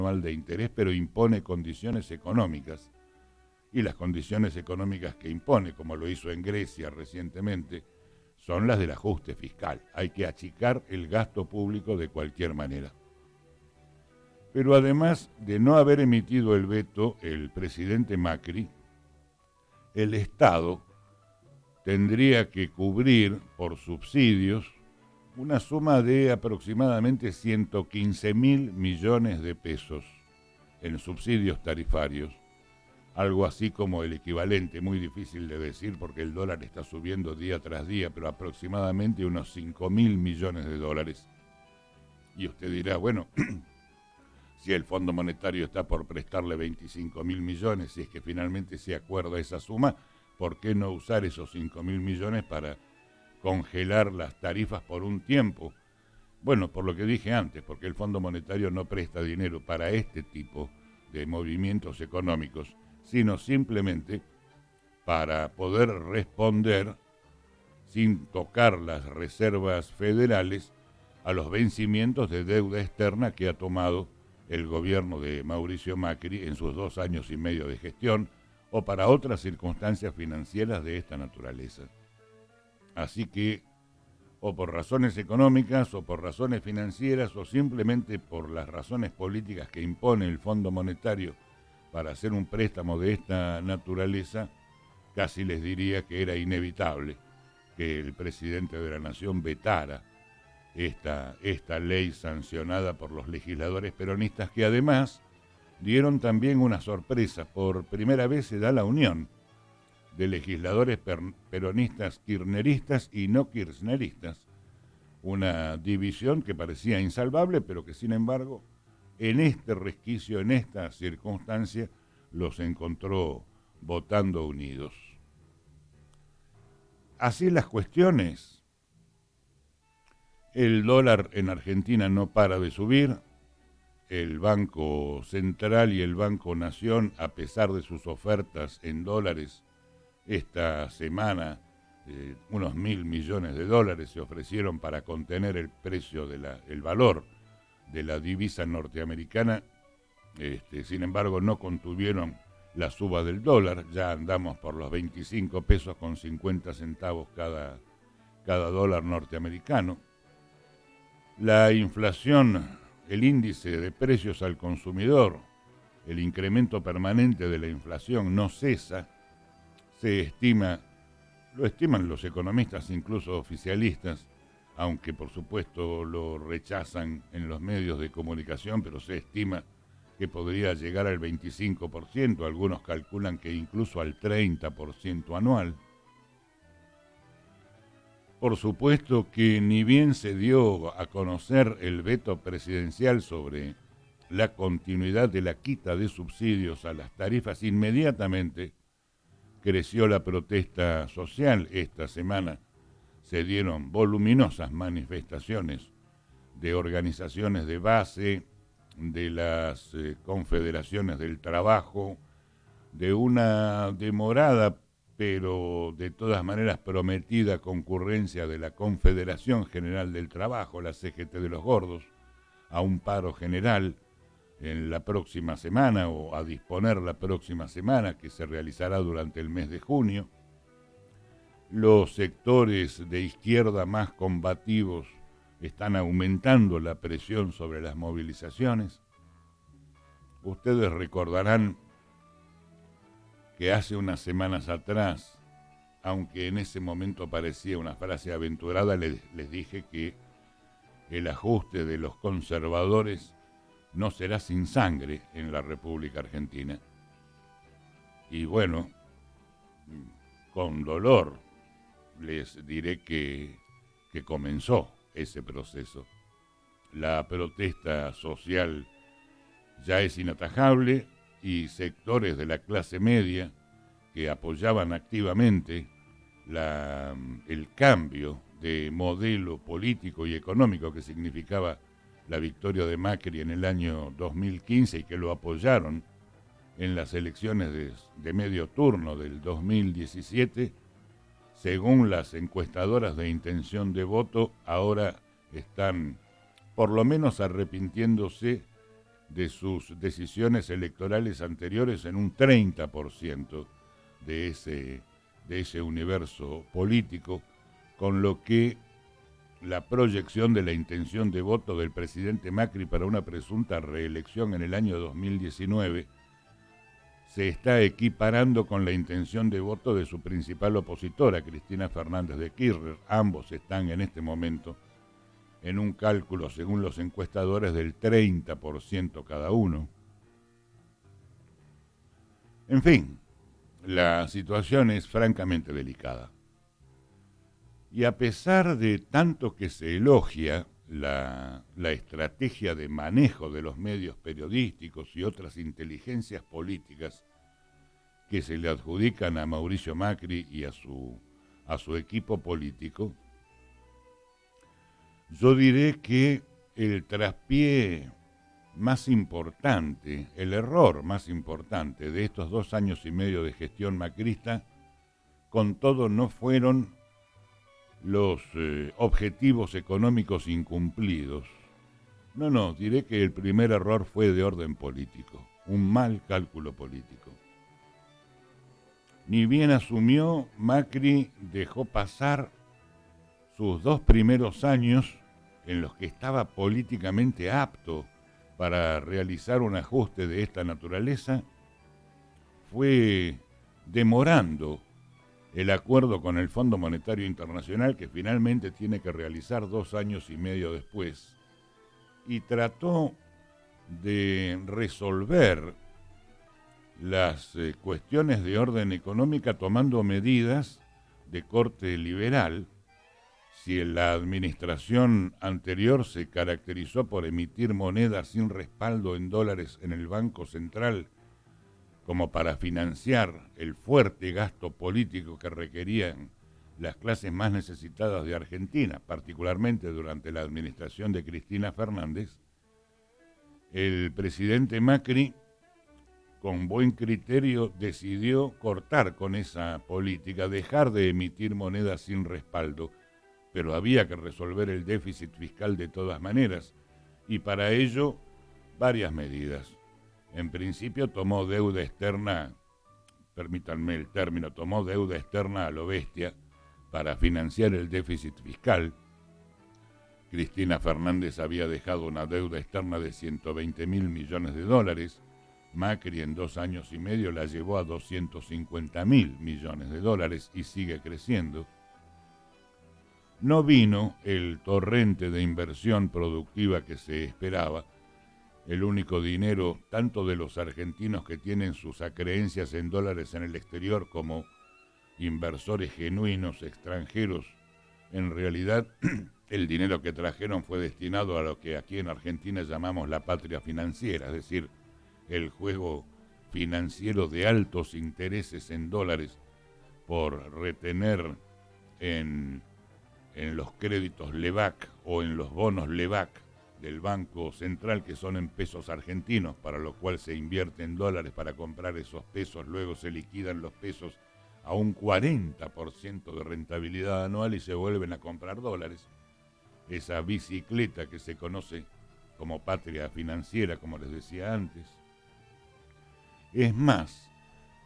anual de interés, pero impone condiciones económicas. Y las condiciones económicas que impone, como lo hizo en Grecia recientemente, son las del ajuste fiscal. Hay que achicar el gasto público de cualquier manera. Pero además de no haber emitido el veto el presidente Macri, el Estado tendría que cubrir por subsidios una suma de aproximadamente 115 mil millones de pesos en subsidios tarifarios, algo así como el equivalente, muy difícil de decir porque el dólar está subiendo día tras día, pero aproximadamente unos 5 mil millones de dólares. Y usted dirá, bueno, si el Fondo Monetario está por prestarle 25 mil millones, si es que finalmente se acuerda esa suma, ¿por qué no usar esos 5 mil millones para congelar las tarifas por un tiempo? Bueno, por lo que dije antes, porque el Fondo Monetario no presta dinero para este tipo de movimientos económicos, sino simplemente para poder responder sin tocar las reservas federales a los vencimientos de deuda externa que ha tomado el gobierno de Mauricio Macri en sus 2 años y medio de gestión o para otras circunstancias financieras de esta naturaleza. Así que, o por razones económicas, o por razones financieras, o simplemente por las razones políticas que impone el Fondo Monetario para hacer un préstamo de esta naturaleza, casi les diría que era inevitable que el presidente de la Nación vetara esta ley sancionada por los legisladores peronistas, que además dieron también una sorpresa. Por primera vez se da la unión de legisladores peronistas kirchneristas y no kirchneristas, una división que parecía insalvable, pero que sin embargo en este resquicio, en esta circunstancia, los encontró votando unidos. Así las cuestiones, el dólar en Argentina no para de subir, el Banco Central y el Banco Nación, a pesar de sus ofertas en dólares, esta semana unos 1.000 millones de dólares se ofrecieron para contener el precio el valor de la divisa norteamericana. Sin embargo, no contuvieron la suba del dólar. Ya andamos por los 25 pesos con 50 centavos cada dólar norteamericano. La inflación, el índice de precios al consumidor, el incremento permanente de la inflación no cesa. Se estima, lo estiman los economistas, incluso oficialistas, aunque por supuesto lo rechazan en los medios de comunicación, pero se estima que podría llegar al 25%, algunos calculan que incluso al 30% anual. Por supuesto que ni bien se dio a conocer el veto presidencial sobre la continuidad de la quita de subsidios a las tarifas, inmediatamente creció la protesta social. Esta semana se dieron voluminosas manifestaciones de organizaciones de base, de las confederaciones del trabajo, de una demorada pero de todas maneras prometida concurrencia de la Confederación General del Trabajo, la CGT de los Gordos, a un paro general en la próxima semana o a disponer la próxima semana, que se realizará durante el mes de junio. Los sectores de izquierda más combativos están aumentando la presión sobre las movilizaciones. Ustedes recordarán que hace unas semanas atrás, aunque en ese momento parecía una frase aventurada, les dije que el ajuste de los conservadores no será sin sangre en la República Argentina. Y bueno, con dolor les diré que comenzó ese proceso. La protesta social ya es inatajable y sectores de la clase media que apoyaban activamente el cambio de modelo político y económico que significaba la victoria de Macri en el año 2015 y que lo apoyaron en las elecciones de medio turno del 2017, según las encuestadoras de intención de voto, ahora están por lo menos arrepintiéndose de sus decisiones electorales anteriores en un 30% de ese universo político, con lo que la proyección de la intención de voto del presidente Macri para una presunta reelección en el año 2019 se está equiparando con la intención de voto de su principal opositora, Cristina Fernández de Kirchner. Ambos están en este momento en un cálculo, según los encuestadores, del 30% cada uno. En fin, la situación es francamente delicada. Y a pesar de tanto que se elogia la estrategia de manejo de los medios periodísticos y otras inteligencias políticas que se le adjudican a Mauricio Macri y a su equipo político, yo diré que el traspié más importante, el error más importante de estos 2 años y medio de gestión macrista, con todo no fueron los objetivos económicos incumplidos. No, diré que el primer error fue de orden político, un mal cálculo político. Ni bien asumió, Macri dejó pasar sus 2 primeros años en los que estaba políticamente apto para realizar un ajuste de esta naturaleza, fue demorando el acuerdo con el Fondo Monetario Internacional, que finalmente tiene que realizar 2 años y medio después, y trató de resolver las cuestiones de orden económica tomando medidas de corte liberal. Si en la administración anterior se caracterizó por emitir monedas sin respaldo en dólares en el Banco Central, como para financiar el fuerte gasto político que requerían las clases más necesitadas de Argentina, particularmente durante la administración de Cristina Fernández, el presidente Macri, con buen criterio, decidió cortar con esa política, dejar de emitir monedas sin respaldo, pero había que resolver el déficit fiscal de todas maneras, y para ello varias medidas. En principio tomó deuda externa, permítanme el término, tomó deuda externa a lo bestia para financiar el déficit fiscal. Cristina Fernández había dejado una deuda externa de 120.000 millones de dólares. Macri en 2 años y medio la llevó a 250.000 millones de dólares y sigue creciendo. No vino el torrente de inversión productiva que se esperaba. El único dinero, tanto de los argentinos que tienen sus acreencias en dólares en el exterior como inversores genuinos extranjeros, en realidad el dinero que trajeron fue destinado a lo que aquí en Argentina llamamos la patria financiera, es decir, el juego financiero de altos intereses en dólares por retener en los créditos LEVAC o en los bonos LEVAC del Banco Central, que son en pesos argentinos, para lo cual se invierte en dólares para comprar esos pesos, luego se liquidan los pesos a un 40% de rentabilidad anual y se vuelven a comprar dólares. Esa bicicleta que se conoce como patria financiera, como les decía antes. Es más,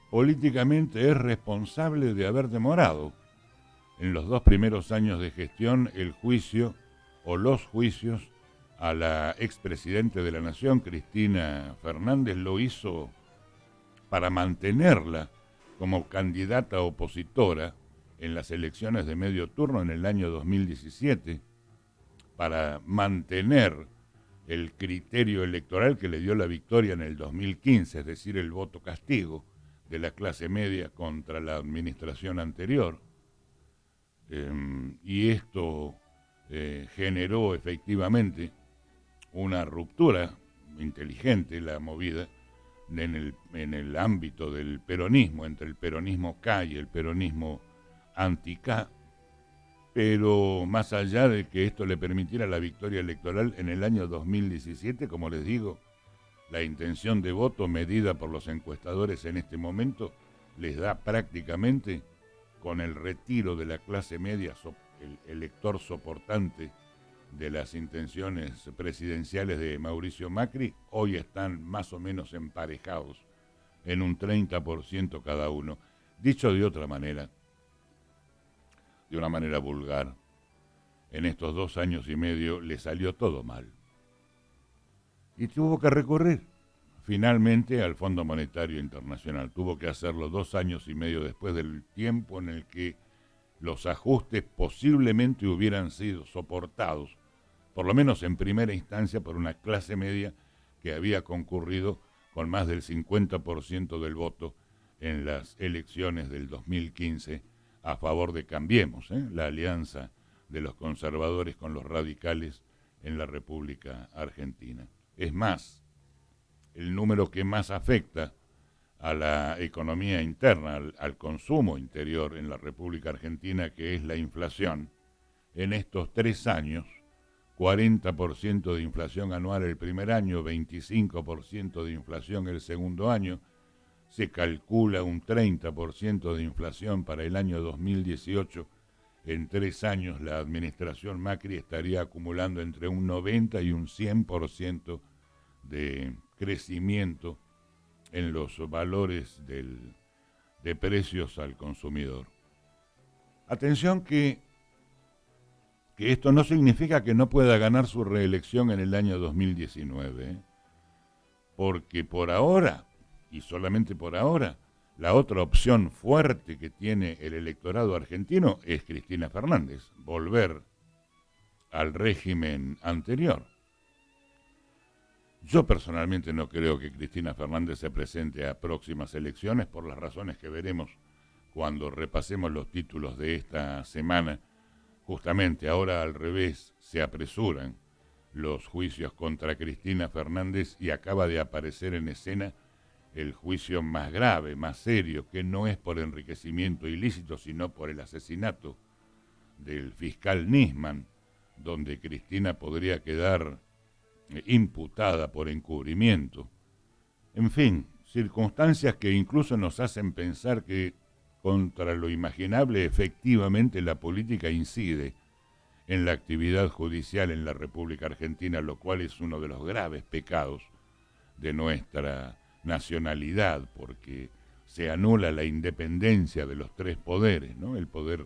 políticamente es responsable de haber demorado en los 2 primeros años de gestión el juicio o los juicios a la expresidente de la Nación, Cristina Fernández. Lo hizo para mantenerla como candidata opositora en las elecciones de medio turno en el año 2017, para mantener el criterio electoral que le dio la victoria en el 2015, es decir, el voto castigo de la clase media contra la administración anterior. Y esto generó efectivamente una ruptura inteligente, la movida, en el ámbito del peronismo, entre el peronismo K y el peronismo anti-K, pero más allá de que esto le permitiera la victoria electoral en el año 2017, como les digo, la intención de voto medida por los encuestadores en este momento les da prácticamente, con el retiro de la clase media, el elector soportante de las intenciones presidenciales de Mauricio Macri hoy están más o menos emparejados en un 30% cada uno. Dicho de otra manera, de una manera vulgar, en estos 2 años y medio le salió todo mal. Y tuvo que recurrir finalmente al Fondo Monetario Internacional. Tuvo que hacerlo 2 años y medio después del tiempo en el que los ajustes posiblemente hubieran sido soportados, por lo menos en primera instancia, por una clase media que había concurrido con más del 50% del voto en las elecciones del 2015 a favor de Cambiemos, la alianza de los conservadores con los radicales en la República Argentina. Es más, el número que más afecta a la economía interna, al consumo interior en la República Argentina, que es la inflación, en estos 3 años, 40% de inflación anual el primer año, 25% de inflación el segundo año, se calcula un 30% de inflación para el año 2018. En 3 años la administración Macri estaría acumulando entre un 90 y un 100% de crecimiento en los valores de precios al consumidor. Atención que esto no significa que no pueda ganar su reelección en el año 2019, porque por ahora, y solamente por ahora, la otra opción fuerte que tiene el electorado argentino es Cristina Fernández, volver al régimen anterior. Yo personalmente no creo que Cristina Fernández se presente a próximas elecciones por las razones que veremos cuando repasemos los títulos de esta semana. Justamente ahora al revés se apresuran los juicios contra Cristina Fernández y acaba de aparecer en escena el juicio más grave, más serio, que no es por enriquecimiento ilícito, sino por el asesinato del fiscal Nisman, donde Cristina podría quedar imputada por encubrimiento. En fin, circunstancias que incluso nos hacen pensar que contra lo imaginable efectivamente la política incide en la actividad judicial en la República Argentina, lo cual es uno de los graves pecados de nuestra nacionalidad, porque se anula la independencia de los 3 poderes, ¿no? El poder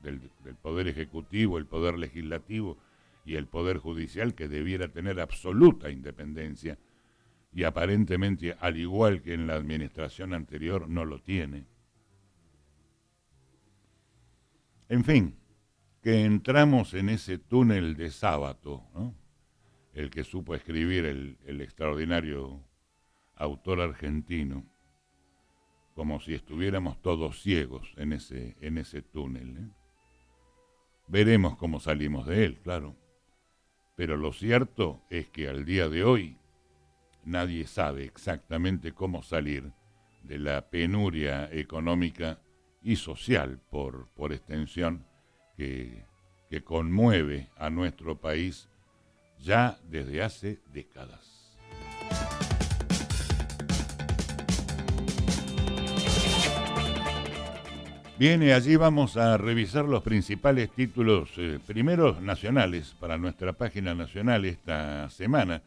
del poder ejecutivo, el poder legislativo y el poder judicial, que debiera tener absoluta independencia, y aparentemente, al igual que en la administración anterior, no lo tiene. En fin, que entramos en ese túnel de Sábato, ¿no? El que supo escribir el extraordinario autor argentino, como si estuviéramos todos ciegos en ese túnel. Veremos cómo salimos de él, claro. Pero lo cierto es que al día de hoy nadie sabe exactamente cómo salir de la penuria económica y social, por extensión, que conmueve a nuestro país ya desde hace décadas. Bien, y allí vamos a revisar los principales títulos, primeros nacionales, para nuestra página nacional esta semana.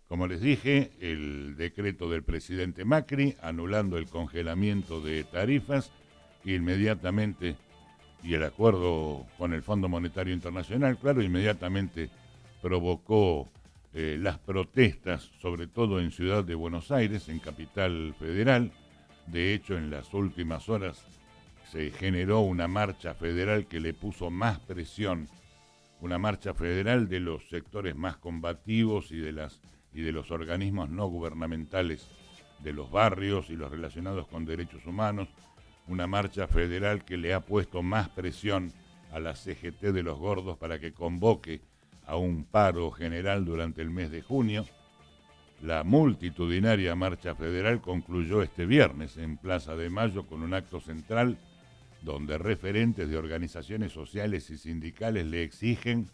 Como les dije, el decreto del presidente Macri anulando el congelamiento de tarifas inmediatamente, y el acuerdo con el Fondo Monetario Internacional, claro, inmediatamente provocó las protestas, sobre todo en Ciudad de Buenos Aires, en Capital Federal. De hecho, en las últimas horas se generó una marcha federal que le puso más presión, una marcha federal de los sectores más combativos y de los organismos no gubernamentales de los barrios y los relacionados con derechos humanos, una marcha federal que le ha puesto más presión a la CGT de los Gordos para que convoque a un paro general durante el mes de junio. La multitudinaria marcha federal concluyó este viernes en Plaza de Mayo con un acto central donde referentes de organizaciones sociales y sindicales le exigen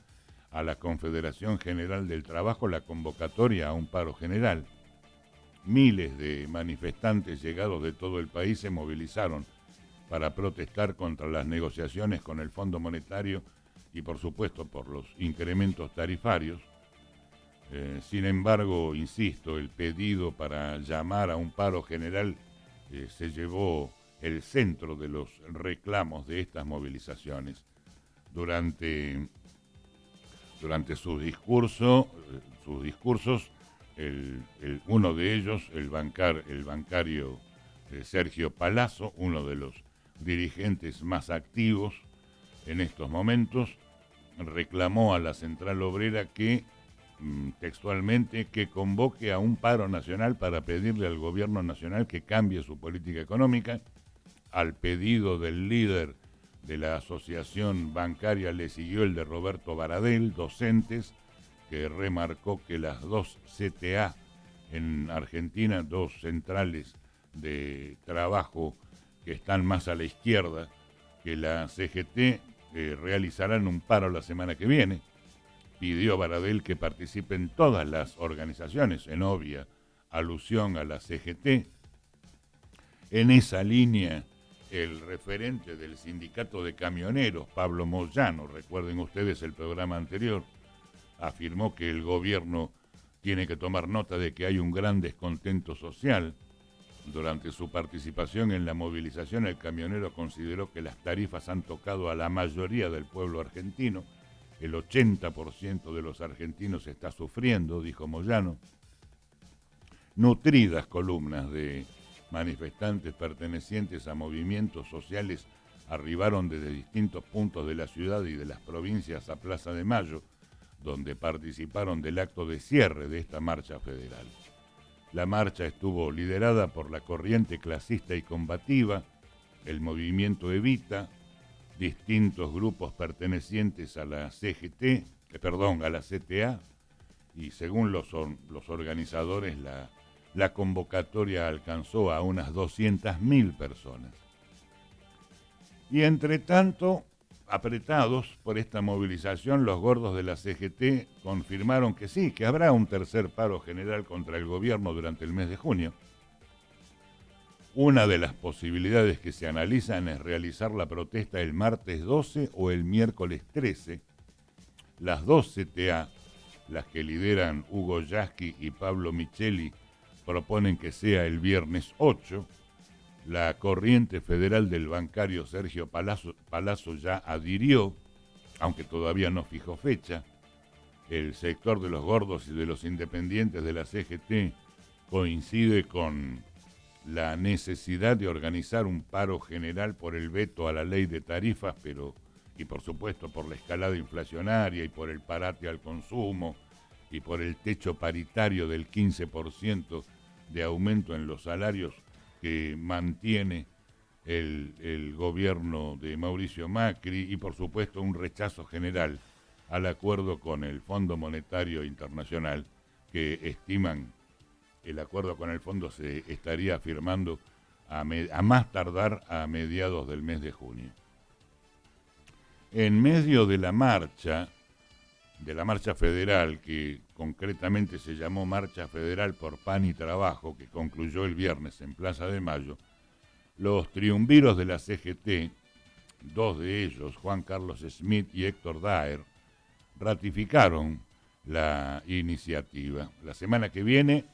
a la Confederación General del Trabajo la convocatoria a un paro general. Miles de manifestantes llegados de todo el país se movilizaron para protestar contra las negociaciones con el Fondo Monetario y por supuesto por los incrementos tarifarios. Sin embargo, insisto, el pedido para llamar a un paro general se llevó el centro de los reclamos de estas movilizaciones. Durante sus discursos, uno de ellos, el bancario Sergio Palazzo, uno de los dirigentes más activos en estos momentos, reclamó a la Central Obrera que, textualmente, que convoque a un paro nacional para pedirle al gobierno nacional que cambie su política económica. Al pedido del líder de la asociación bancaria le siguió el de Roberto Baradel, docentes, que remarcó que las dos CTA en Argentina, dos centrales de trabajo que están más a la izquierda que la CGT, realizarán un paro la semana que viene. Pidió Baradel que participen todas las organizaciones, en obvia alusión a la CGT. En esa línea, el referente del sindicato de camioneros, Pablo Moyano, recuerden ustedes el programa anterior, afirmó que el gobierno tiene que tomar nota de que hay un gran descontento social. Durante su participación en la movilización, el camionero consideró que las tarifas han tocado a la mayoría del pueblo argentino. El 80% de los argentinos está sufriendo, dijo Moyano. Nutridas columnas de manifestantes pertenecientes a movimientos sociales arribaron desde distintos puntos de la ciudad y de las provincias a Plaza de Mayo, donde participaron del acto de cierre de esta marcha federal. La marcha estuvo liderada por la corriente clasista y combativa, el movimiento Evita, distintos grupos pertenecientes a la a la CTA, y según los organizadores, la convocatoria alcanzó a unas 200.000 personas. Y entre tanto, apretados por esta movilización, los gordos de la CGT confirmaron que sí, que habrá un tercer paro general contra el gobierno durante el mes de junio. Una de las posibilidades que se analizan es realizar la protesta el martes 12 o el miércoles 13. Las dos CTA, las que lideran Hugo Yasky y Pablo Micheli, proponen que sea el viernes 8. La corriente federal del bancario Sergio Palazzo ya adhirió, aunque todavía no fijó fecha. El sector de los gordos y de los independientes de la CGT coincide con la necesidad de organizar un paro general por el veto a la ley de tarifas, y por supuesto por la escalada inflacionaria y por el parate al consumo y por el techo paritario del 15% de aumento en los salarios que mantiene el gobierno de Mauricio Macri, y por supuesto un rechazo general al acuerdo con el Fondo Monetario Internacional, que estiman el acuerdo con el fondo se estaría firmando a más tardar a mediados del mes de junio. En medio de la marcha federal, que concretamente se llamó Marcha Federal por Pan y Trabajo, que concluyó el viernes en Plaza de Mayo, los triunviros de la CGT, dos de ellos, Juan Carlos Schmitt y Héctor Daer, ratificaron la iniciativa. La semana que viene,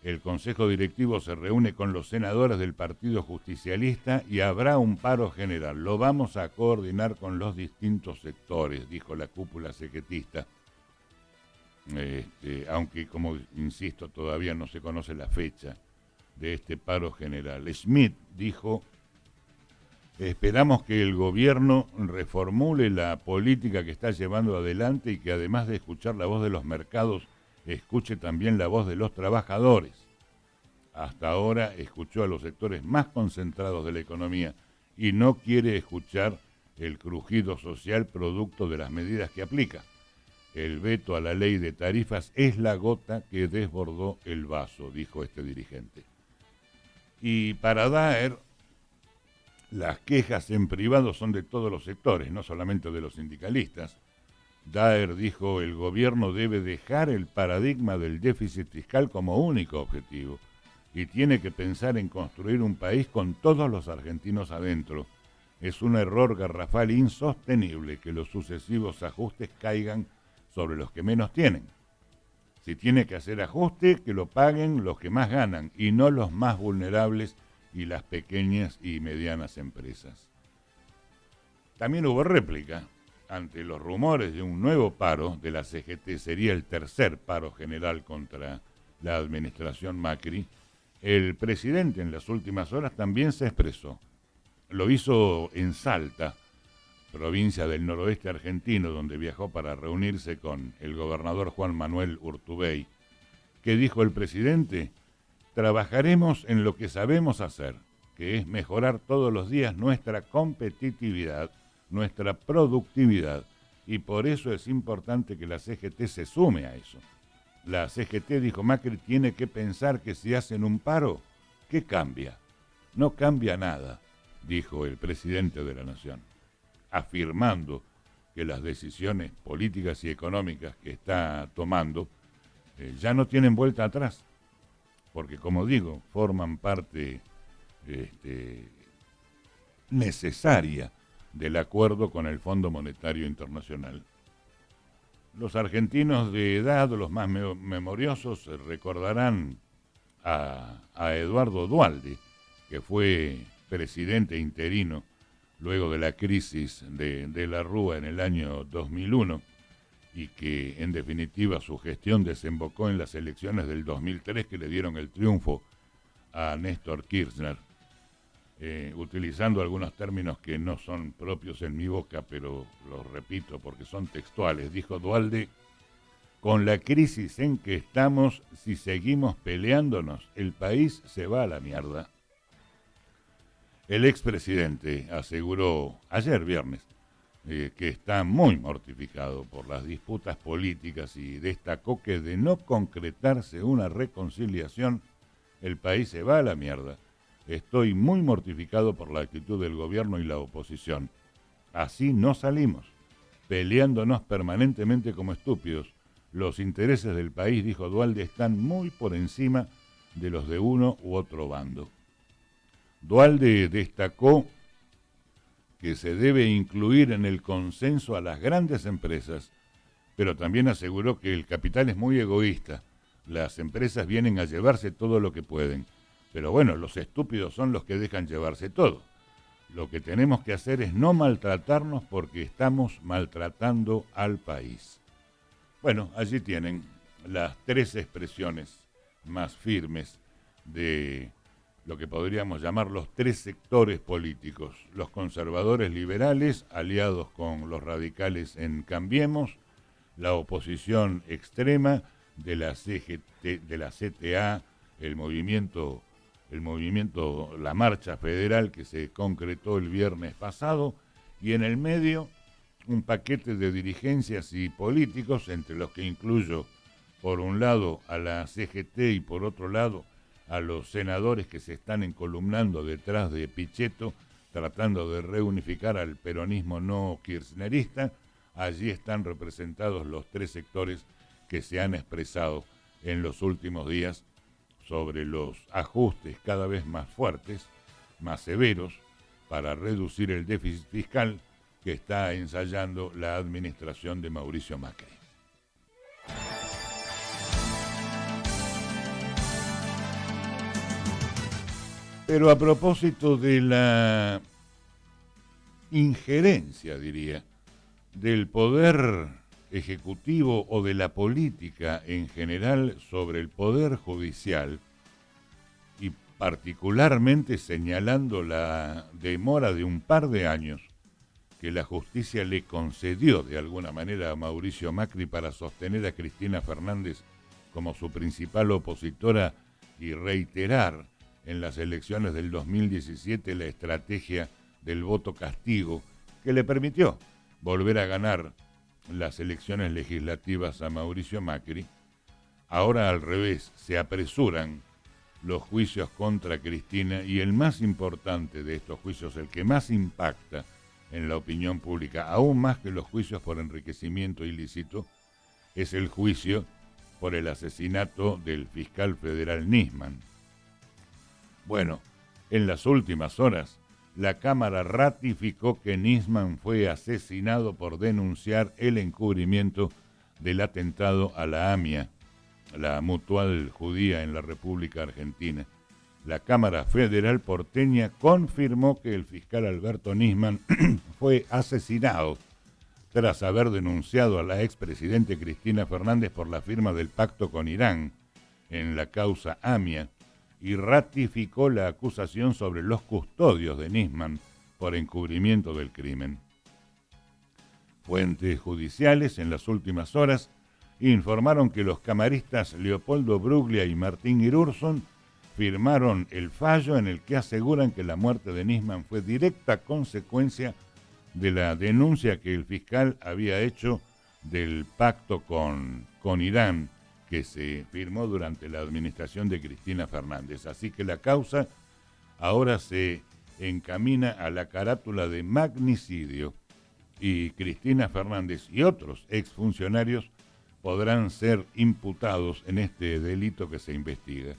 el Consejo Directivo se reúne con los senadores del Partido Justicialista y habrá un paro general. Lo vamos a coordinar con los distintos sectores, dijo la cúpula CGTista. Aunque, como insisto, todavía no se conoce la fecha de este paro general. Schmitt dijo: esperamos que el gobierno reformule la política que está llevando adelante y que, además de escuchar la voz de los mercados, escuche también la voz de los trabajadores. Hasta ahora escuchó a los sectores más concentrados de la economía y no quiere escuchar el crujido social producto de las medidas que aplica. El veto a la ley de tarifas es la gota que desbordó el vaso, dijo este dirigente. Y para Daer, las quejas en privado son de todos los sectores, no solamente de los sindicalistas. Daer dijo: el gobierno debe dejar el paradigma del déficit fiscal como único objetivo y tiene que pensar en construir un país con todos los argentinos adentro, Es un error garrafal insostenible que los sucesivos ajustes caigan sobre los que menos tienen. Si tiene que hacer ajuste, que lo paguen los que más ganan y no los más vulnerables y las pequeñas y medianas empresas. También hubo réplica. Ante los rumores de un nuevo paro de la CGT, sería el tercer paro general contra la administración Macri, el presidente en las últimas horas también se expresó. Lo hizo en Salta, provincia del noroeste argentino, donde viajó para reunirse con el gobernador Juan Manuel Urtubey. ¿Qué dijo el presidente? Trabajaremos en lo que sabemos hacer, que es mejorar todos los días nuestra competitividad, nuestra productividad, y por eso es importante que la CGT se sume a eso. La CGT, dijo Macri, tiene que pensar que si hacen un paro, ¿qué cambia? No cambia nada, dijo el presidente de la Nación, afirmando que las decisiones políticas y económicas que está tomando ya no tienen vuelta atrás, porque como digo, forman parte necesaria del acuerdo con el Fondo Monetario Internacional. Los argentinos de edad, los más memoriosos, recordarán a Eduardo Duhalde, que fue presidente interino luego de la crisis de la Rúa en el año 2001 y que en definitiva su gestión desembocó en las elecciones del 2003 que le dieron el triunfo a Néstor Kirchner. Utilizando algunos términos que no son propios en mi boca, pero los repito porque son textuales, dijo Duhalde: con la crisis en que estamos, si seguimos peleándonos, el país se va a la mierda. El expresidente aseguró ayer viernes que está muy mortificado por las disputas políticas y destacó que de no concretarse una reconciliación, el país se va a la mierda. Estoy muy mortificado por la actitud del gobierno y la oposición. Así no salimos, peleándonos permanentemente como estúpidos. Los intereses del país, dijo Duhalde, están muy por encima de los de uno u otro bando. Duhalde destacó que se debe incluir en el consenso a las grandes empresas, pero también aseguró que el capital es muy egoísta. Las empresas vienen a llevarse todo lo que pueden. Pero bueno, los estúpidos son los que dejan llevarse todo. Lo que tenemos que hacer es no maltratarnos porque estamos maltratando al país. Bueno, allí tienen las tres expresiones más firmes de lo que podríamos llamar los tres sectores políticos. Los conservadores liberales, aliados con los radicales en Cambiemos, la oposición extrema de la CGT, de la CTA, el movimiento, la marcha federal que se concretó el viernes pasado, y en el medio un paquete de dirigencias y políticos, entre los que incluyo por un lado a la CGT y por otro lado a los senadores que se están encolumnando detrás de Pichetto, tratando de reunificar al peronismo no kirchnerista. Allí están representados los tres sectores que se han expresado en los últimos días sobre los ajustes cada vez más fuertes, más severos, para reducir el déficit fiscal que está ensayando la administración de Mauricio Macri. Pero a propósito de la injerencia, diría, del poder ejecutivo o de la política en general sobre el poder judicial, y particularmente señalando la demora de un par de años que la justicia le concedió de alguna manera a Mauricio Macri para sostener a Cristina Fernández como su principal opositora y reiterar en las elecciones del 2017 la estrategia del voto castigo que le permitió volver a ganar las elecciones legislativas a Mauricio Macri. Ahora al revés, se apresuran los juicios contra Cristina y el más importante de estos juicios, el que más impacta en la opinión pública, aún más que los juicios por enriquecimiento ilícito, es el juicio por el asesinato del fiscal federal Nisman. Bueno, en las últimas horas, la Cámara ratificó que Nisman fue asesinado por denunciar el encubrimiento del atentado a la AMIA, la Mutual Judía en la República Argentina. La Cámara Federal porteña confirmó que el fiscal Alberto Nisman fue asesinado tras haber denunciado a la expresidente Cristina Fernández por la firma del pacto con Irán en la causa AMIA y ratificó la acusación sobre los custodios de Nisman por encubrimiento del crimen. Fuentes judiciales en las últimas horas informaron que los camaristas Leopoldo Bruglia y Martín Irurson firmaron el fallo en el que aseguran que la muerte de Nisman fue directa consecuencia de la denuncia que el fiscal había hecho del pacto con Irán que se firmó durante la administración de Cristina Fernández. Así que la causa ahora se encamina a la carátula de magnicidio y Cristina Fernández y otros exfuncionarios podrán ser imputados en este delito que se investiga.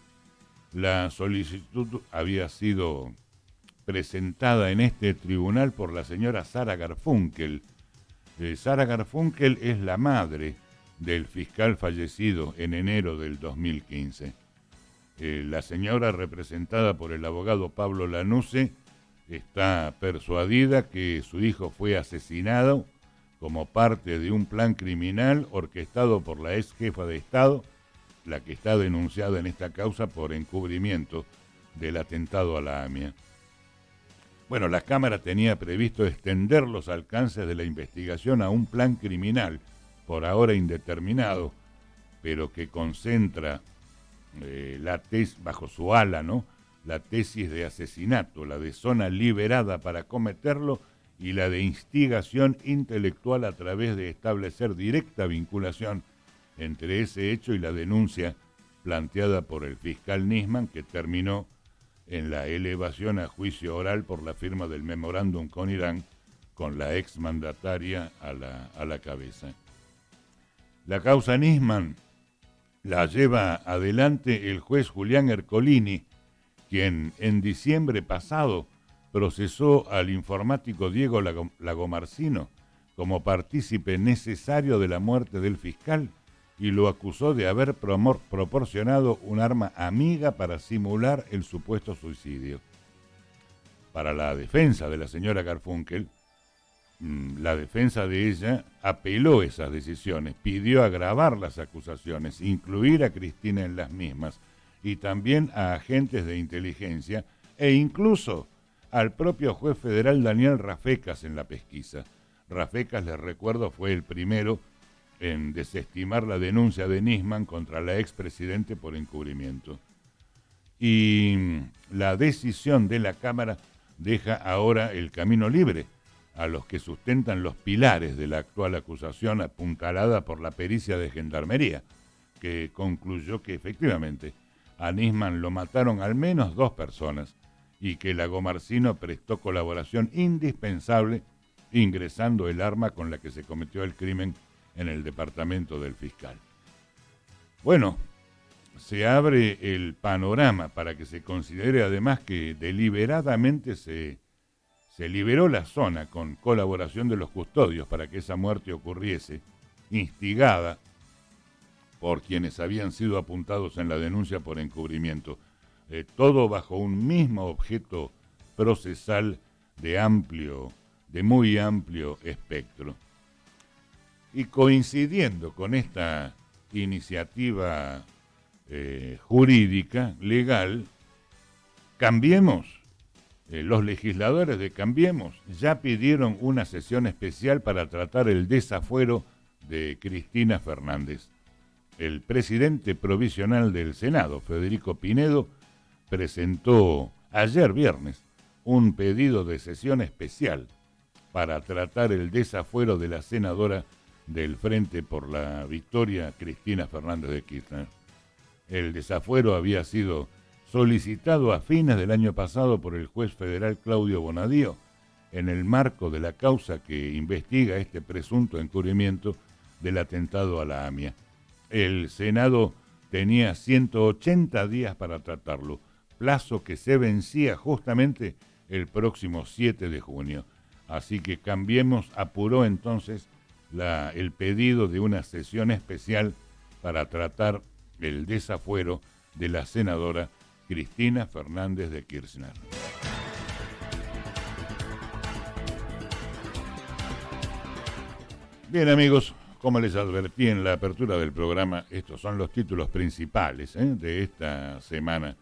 La solicitud había sido presentada en este tribunal por la señora Sara Garfunkel. Sara Garfunkel es la madre del fiscal fallecido en enero del 2015. La señora, representada por el abogado Pablo Lanusse, está persuadida que su hijo fue asesinado como parte de un plan criminal orquestado por la ex jefa de Estado, la que está denunciada en esta causa por encubrimiento del atentado a la AMIA. Bueno, la Cámara tenía previsto extender los alcances de la investigación a un plan criminal, por ahora indeterminado, pero que concentra la tesis bajo su ala, ¿no? La tesis de asesinato, la de zona liberada para cometerlo y la de instigación intelectual a través de establecer directa vinculación entre ese hecho y la denuncia planteada por el fiscal Nisman, que terminó en la elevación a juicio oral por la firma del memorándum con Irán, con la exmandataria a la cabeza. La causa Nisman la lleva adelante el juez Julián Ercolini, quien en diciembre pasado procesó al informático Diego Lagomarsino como partícipe necesario de la muerte del fiscal y lo acusó de haber proporcionado un arma amiga para simular el supuesto suicidio. Para la defensa de la señora Garfunkel, la defensa de ella apeló esas decisiones, pidió agravar las acusaciones, incluir a Cristina en las mismas y también a agentes de inteligencia e incluso al propio juez federal Daniel Rafecas en la pesquisa. Rafecas, les recuerdo, fue el primero en desestimar la denuncia de Nisman contra la expresidente por encubrimiento. Y la decisión de la Cámara deja ahora el camino libre a los que sustentan los pilares de la actual acusación apuntalada por la pericia de Gendarmería, que concluyó que efectivamente a Nisman lo mataron al menos 2 personas y que Lagomarsino prestó colaboración indispensable ingresando el arma con la que se cometió el crimen en el departamento del fiscal. Bueno, se abre el panorama para que se considere además que deliberadamente se liberó la zona con colaboración de los custodios para que esa muerte ocurriese, instigada por quienes habían sido apuntados en la denuncia por encubrimiento. Todo bajo un mismo objeto procesal de muy amplio espectro. Y coincidiendo con esta iniciativa jurídica, legal, Cambiemos, los legisladores de Cambiemos ya pidieron una sesión especial para tratar el desafuero de Cristina Fernández. El presidente provisional del Senado, Federico Pinedo, presentó ayer viernes un pedido de sesión especial para tratar el desafuero de la senadora del Frente por la Victoria, Cristina Fernández de Kirchner. El desafuero había sido solicitado a fines del año pasado por el juez federal Claudio Bonadío en el marco de la causa que investiga este presunto encubrimiento del atentado a la AMIA. El Senado tenía 180 días para tratarlo, plazo que se vencía justamente el próximo 7 de junio. Así que Cambiemos apuró entonces el pedido de una sesión especial para tratar el desafuero de la senadora Cristina Fernández de Kirchner. Bien, amigos, como les advertí en la apertura del programa, estos son los títulos principales de esta semana.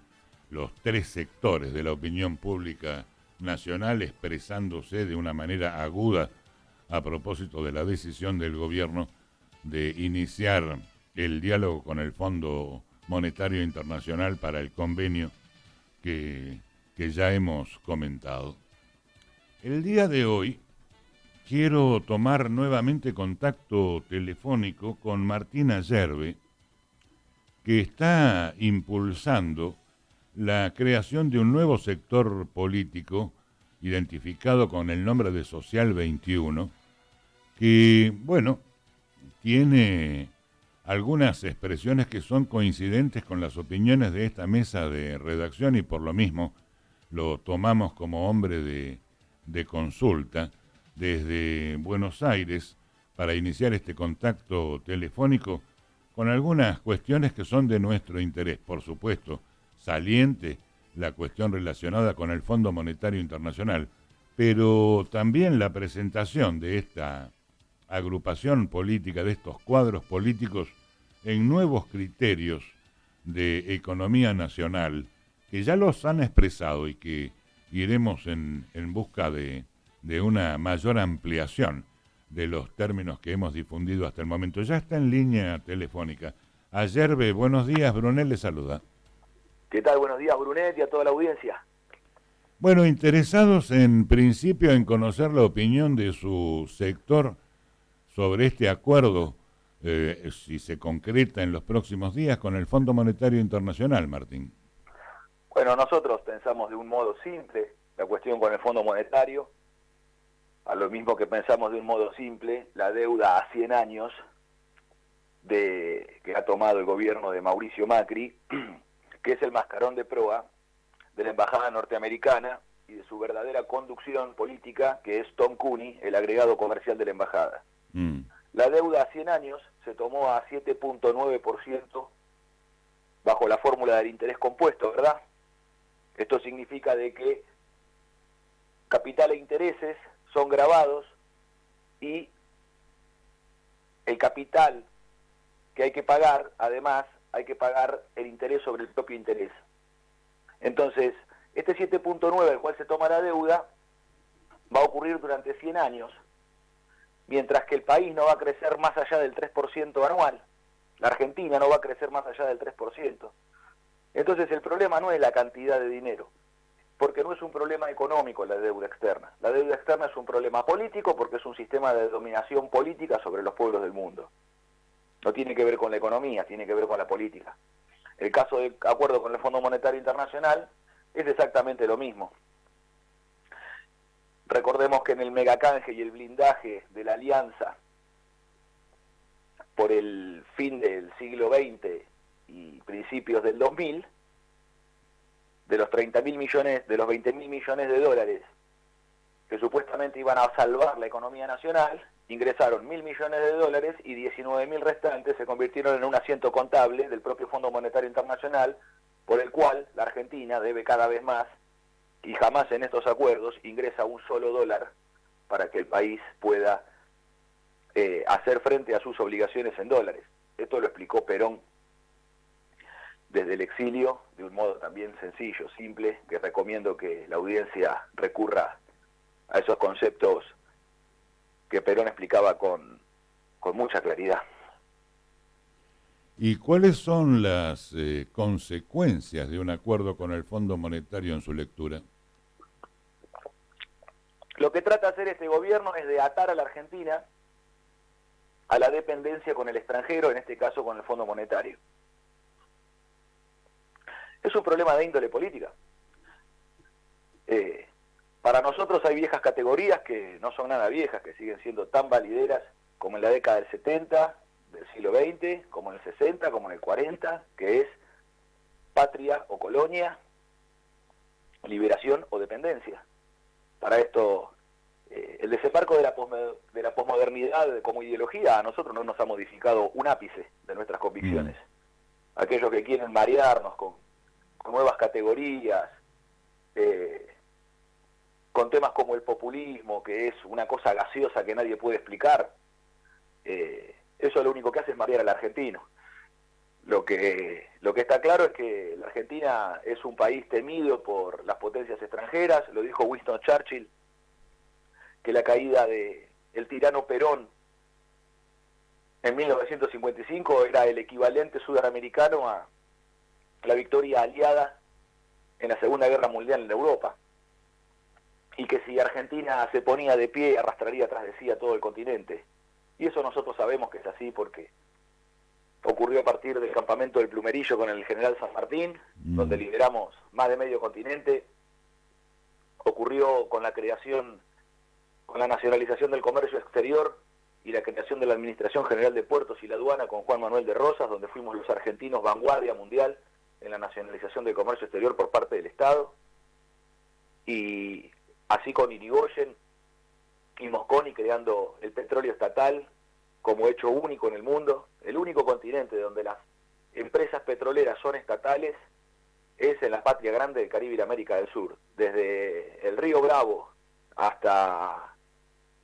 Los tres sectores de la opinión pública nacional expresándose de una manera aguda a propósito de la decisión del gobierno de iniciar el diálogo con el Fondo Monetario Internacional para el convenio que ya hemos comentado. El día de hoy quiero tomar nuevamente contacto telefónico con Martina Yerbe, que está impulsando la creación de un nuevo sector político identificado con el nombre de Social 21, que, bueno, tiene algunas expresiones que son coincidentes con las opiniones de esta mesa de redacción y por lo mismo lo tomamos como hombre de consulta desde Buenos Aires para iniciar este contacto telefónico con algunas cuestiones que son de nuestro interés. Por supuesto, saliente la cuestión relacionada con el Fondo Monetario Internacional, pero también la presentación de esta agrupación política, de estos cuadros políticos en nuevos criterios de economía nacional, que ya los han expresado y que iremos en busca de una mayor ampliación de los términos que hemos difundido hasta el momento. Ya está en línea telefónica. Yerbe, buenos días, Brunel le saluda. ¿Qué tal? Buenos días, Brunet, y a toda la audiencia. Bueno, interesados en principio en conocer la opinión de su sector sobre este acuerdo, si se concreta en los próximos días con el Fondo Monetario Internacional, Martín. Bueno, nosotros pensamos de un modo simple la cuestión con el Fondo Monetario, a lo mismo que pensamos de un modo simple la deuda a 100 años que ha tomado el gobierno de Mauricio Macri, que es el mascarón de proa de la embajada norteamericana y de su verdadera conducción política, que es Tom Cooney, el agregado comercial de la embajada. La deuda a 100 años se tomó a 7.9% bajo la fórmula del interés compuesto, ¿verdad? Esto significa de que capital e intereses son gravados y el capital que hay que pagar, además, hay que pagar el interés sobre el propio interés. Entonces, este 7.9 al cual se toma la deuda va a ocurrir durante 100 años, mientras que el país no va a crecer más allá del 3% anual. La Argentina no va a crecer más allá del 3%. Entonces el problema no es la cantidad de dinero, porque no es un problema económico la deuda externa. La deuda externa es un problema político porque es un sistema de dominación política sobre los pueblos del mundo. No tiene que ver con la economía, tiene que ver con la política. El caso del acuerdo con el Fondo Monetario Internacional es exactamente lo mismo. Recordemos que en el megacanje y el blindaje de la alianza por el fin del siglo XX y principios del 2000, de los 30.000 millones, de los 20.000 millones de dólares que supuestamente iban a salvar la economía nacional, ingresaron 1.000 millones de dólares y 19.000 restantes se convirtieron en un asiento contable del propio Fondo Monetario Internacional, por el cual la Argentina debe cada vez más y jamás en estos acuerdos ingresa un solo dólar para que el país pueda hacer frente a sus obligaciones en dólares. Esto lo explicó Perón desde el exilio de un modo también sencillo, simple, que recomiendo que la audiencia recurra a esos conceptos que Perón explicaba con mucha claridad. ¿Y cuáles son las consecuencias de un acuerdo con el Fondo Monetario en su lectura? Lo que trata de hacer este gobierno es de atar a la Argentina a la dependencia con el extranjero, en este caso con el Fondo Monetario. Es un problema de índole política. Para nosotros hay viejas categorías que no son nada viejas, que siguen siendo tan valideras como en la década del 70, del siglo XX, como en el 60, como en el 40, que es patria o colonia, liberación o dependencia. Para esto, el desembarco de la posmodernidad como ideología a nosotros no nos ha modificado un ápice de nuestras convicciones. Aquellos que quieren marearnos con nuevas categorías, con temas como el populismo, que es una cosa gaseosa que nadie puede explicar, eso lo único que hace es marear al argentino. Lo que está claro es que la Argentina es un país temido por las potencias extranjeras. Lo dijo Winston Churchill, que la caída del tirano Perón en 1955 era el equivalente sudamericano a la victoria aliada en la Segunda Guerra Mundial en Europa, y que si Argentina se ponía de pie arrastraría tras de sí a todo el continente. Y eso nosotros sabemos que es así porque ocurrió a partir del campamento del Plumerillo con el general San Martín, donde liberamos más de medio continente. Ocurrió con la nacionalización del comercio exterior y la creación de la Administración General de Puertos y la Aduana con Juan Manuel de Rosas, donde fuimos los argentinos vanguardia mundial en la nacionalización del comercio exterior por parte del Estado. Y así con Irigoyen y Mosconi creando el petróleo estatal como hecho único en el mundo. El único continente donde las empresas petroleras son estatales es en la patria grande del Caribe y la América del Sur. Desde el río Bravo hasta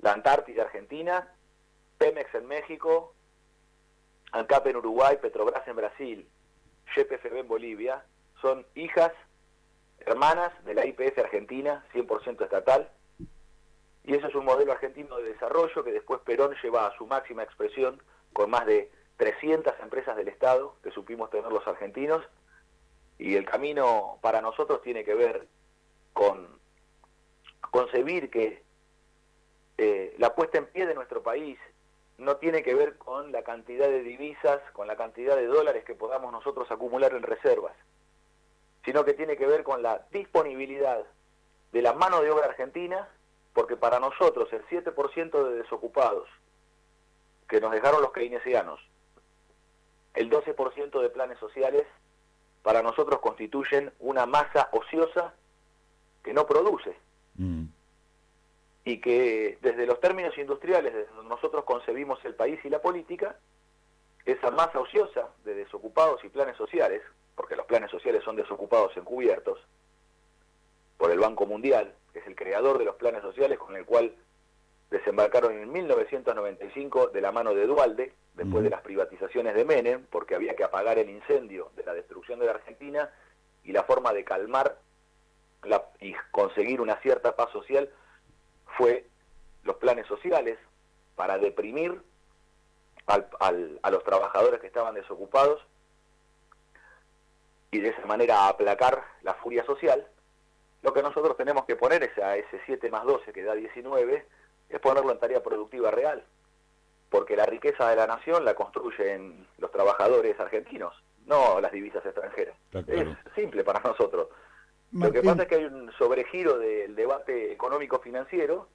la Antártida Argentina, Pemex en México, ANCAP en Uruguay, Petrobras en Brasil, YPFB en Bolivia, son hijas, hermanas de la YPF Argentina, 100% estatal. Y eso es un modelo argentino de desarrollo que después Perón lleva a su máxima expresión con más de 300 empresas del Estado que supimos tener los argentinos. Y el camino para nosotros tiene que ver con concebir que la puesta en pie de nuestro país no tiene que ver con la cantidad de divisas, con la cantidad de dólares que podamos nosotros acumular en reservas, sino que tiene que ver con la disponibilidad de la mano de obra argentina, porque para nosotros el 7% de desocupados que nos dejaron los keynesianos, el 12% de planes sociales, para nosotros constituyen una masa ociosa que no produce. Y que desde los términos industriales, desde donde nosotros concebimos el país y la política, esa masa ociosa de desocupados y planes sociales, porque los planes sociales son desocupados encubiertos por el Banco Mundial, que es el creador de los planes sociales, con el cual desembarcaron en 1995 de la mano de Duhalde, después de las privatizaciones de Menem, porque había que apagar el incendio de la destrucción de la Argentina, y la forma de calmar y conseguir una cierta paz social fue los planes sociales para deprimir a los trabajadores que estaban desocupados y de esa manera aplacar la furia social. Lo que nosotros tenemos que poner es a ese 7 más 12 que da 19, es ponerlo en tarea productiva real, porque la riqueza de la nación la construyen los trabajadores argentinos, no las divisas extranjeras. Claro. Es simple para nosotros. Martín. Lo que pasa es que hay un sobregiro del debate económico-financiero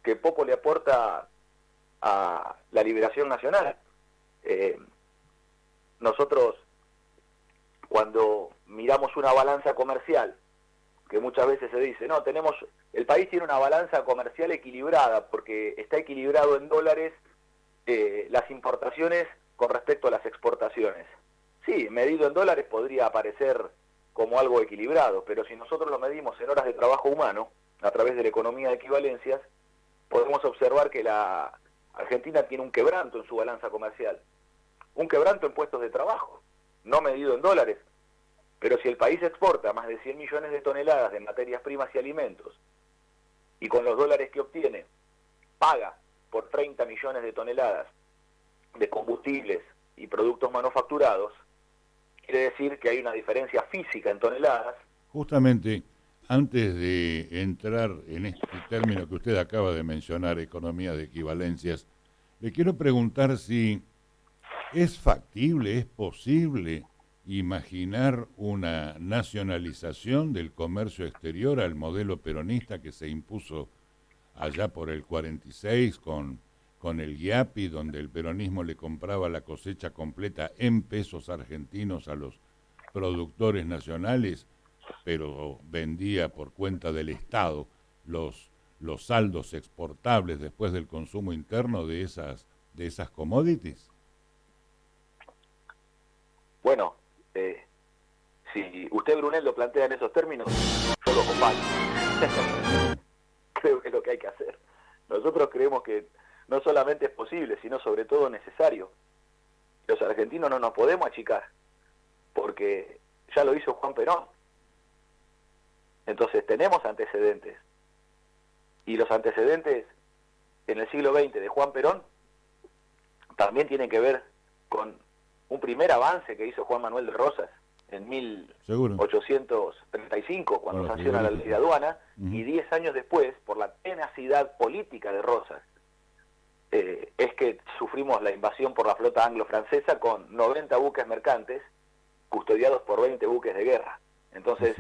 que poco le aporta a la liberación nacional. Nosotros, cuando miramos una balanza comercial, que muchas veces se dice, no, el país tiene una balanza comercial equilibrada, porque está equilibrado en dólares las importaciones con respecto a las exportaciones. Sí, medido en dólares podría parecer como algo equilibrado, pero si nosotros lo medimos en horas de trabajo humano, a través de la economía de equivalencias, podemos observar que la Argentina tiene un quebranto en su balanza comercial, un quebranto en puestos de trabajo, no medido en dólares, pero si el país exporta más de 100 millones de toneladas de materias primas y alimentos, y con los dólares que obtiene, paga por 30 millones de toneladas de combustibles y productos manufacturados, quiere decir que hay una diferencia física en toneladas. Justamente, antes de entrar en este término que usted acaba de mencionar, economía de equivalencias, le quiero preguntar si es factible, es posible imaginar una nacionalización del comercio exterior al modelo peronista que se impuso allá por el 46 con el IAPI, donde el peronismo le compraba la cosecha completa en pesos argentinos a los productores nacionales, pero vendía por cuenta del Estado los saldos exportables después del consumo interno de esas commodities? Bueno, si usted, Brunel, lo plantea en esos términos, yo lo comparto. Creo que es lo que hay que hacer. Nosotros creemos que no solamente es posible, sino sobre todo necesario. Los argentinos no nos podemos achicar, porque ya lo hizo Juan Perón. Entonces tenemos antecedentes. Y los antecedentes en el siglo XX de Juan Perón también tienen que ver con un primer avance que hizo Juan Manuel de Rosas en 1835, cuando sanciona la ley de aduana, y 10 años después, por la tenacidad política de Rosas, es que sufrimos la invasión por la flota anglo-francesa con 90 buques mercantes custodiados por 20 buques de guerra. Entonces,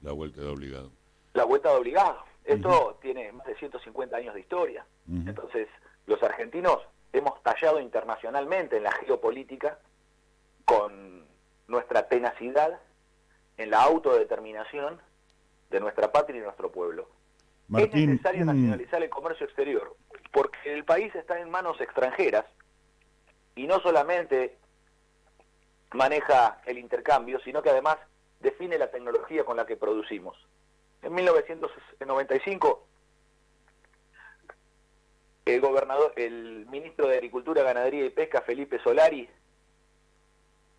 la vuelta de obligado. La vuelta de obligado. Esto tiene más de 150 años de historia. Entonces, los argentinos hemos tallado internacionalmente en la geopolítica con nuestra tenacidad en la autodeterminación de nuestra patria y nuestro pueblo. Martín, es necesario nacionalizar el comercio exterior, porque el país está en manos extranjeras y no solamente maneja el intercambio, sino que además define la tecnología con la que producimos. En 1995, el ministro de Agricultura, Ganadería y Pesca, Felipe Solari,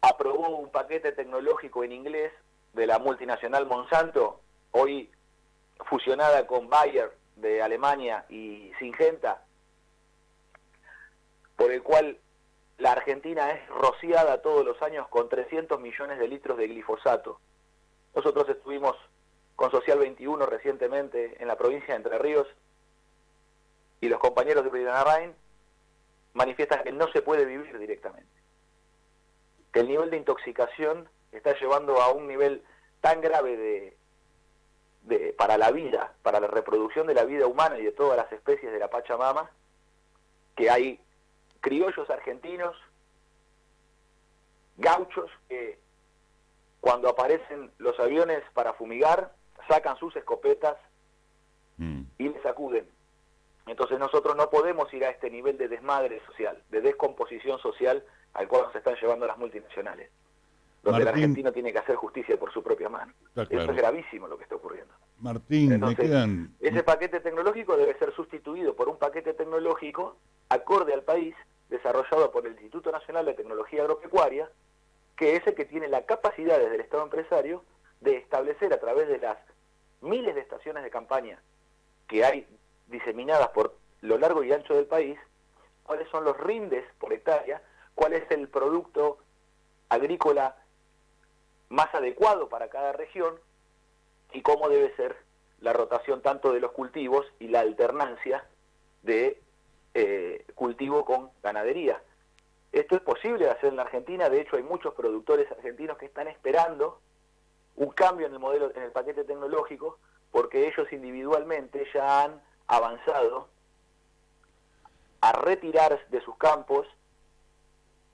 aprobó un paquete tecnológico en inglés de la multinacional Monsanto, hoy fusionada con Bayer de Alemania y Syngenta, por el cual la Argentina es rociada todos los años con 300 millones de litros de glifosato. Nosotros estuvimos con Social 21 recientemente en la provincia de Entre Ríos y los compañeros de Brinarrain manifiestan que no se puede vivir directamente, que el nivel de intoxicación está llevando a un nivel tan grave para la vida, para la reproducción de la vida humana y de todas las especies de la Pachamama, que hay criollos argentinos, gauchos, que cuando aparecen los aviones para fumigar, sacan sus escopetas y les sacuden. Entonces nosotros no podemos ir a este nivel de desmadre social, de descomposición social al cual nos están llevando las multinacionales, donde Martín, el argentino tiene que hacer justicia por su propia mano. Claro. Eso es gravísimo lo que está ocurriendo. Martín, entonces, ese paquete tecnológico debe ser sustituido por un paquete tecnológico acorde al país, desarrollado por el Instituto Nacional de Tecnología Agropecuaria, que es el que tiene la capacidad desde el Estado empresario de establecer a través de las miles de estaciones de campaña que hay diseminadas por lo largo y ancho del país, cuáles son los rindes por hectárea, cuál es el producto agrícola más adecuado para cada región y cómo debe ser la rotación tanto de los cultivos y la alternancia de cultivo con ganadería. Esto es posible de hacer en la Argentina. De hecho, hay muchos productores argentinos que están esperando un cambio en el modelo, en el paquete tecnológico, porque ellos individualmente ya han avanzado a retirar de sus campos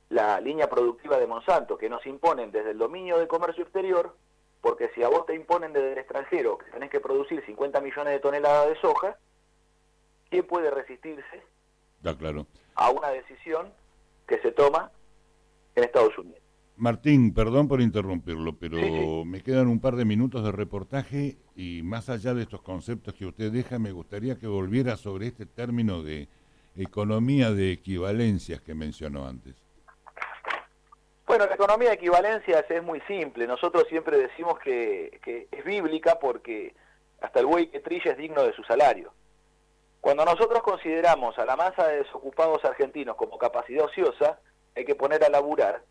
la línea productiva de Monsanto, que nos imponen desde el dominio del comercio exterior, porque si a vos te imponen desde el extranjero que tenés que producir 50 millones de toneladas de soja, ¿quién puede resistirse a una decisión que se toma en Estados Unidos? Martín, perdón por interrumpirlo, pero sí. Me quedan un par de minutos de reportaje y más allá de estos conceptos que usted deja, me gustaría que volviera sobre este término de economía de equivalencias que mencionó antes. Bueno, la economía de equivalencias es muy simple. Nosotros siempre decimos que es bíblica porque hasta el buey que trilla es digno de su salario. Cuando nosotros consideramos a la masa de desocupados argentinos como capacidad ociosa, hay que poner a laburar.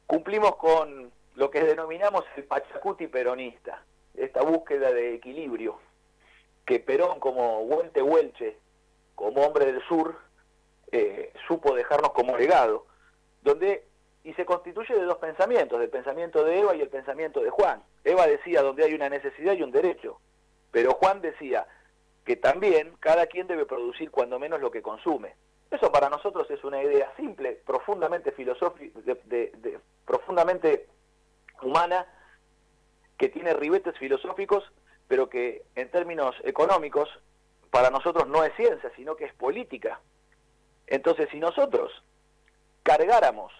Cumplimos con lo que denominamos el Pachacuti peronista, esta búsqueda de equilibrio, que Perón, como buen tehuelche, como hombre del sur, supo dejarnos como legado, y se constituye de dos pensamientos, el pensamiento de Eva y el pensamiento de Juan. Eva decía donde hay una necesidad y un derecho, pero Juan decía que también cada quien debe producir cuando menos lo que consume. Eso para nosotros es una idea simple, profundamente filosófica, profundamente humana, que tiene ribetes filosóficos pero que en términos económicos para nosotros no es ciencia, sino que es política. Entonces, si nosotros cargáramos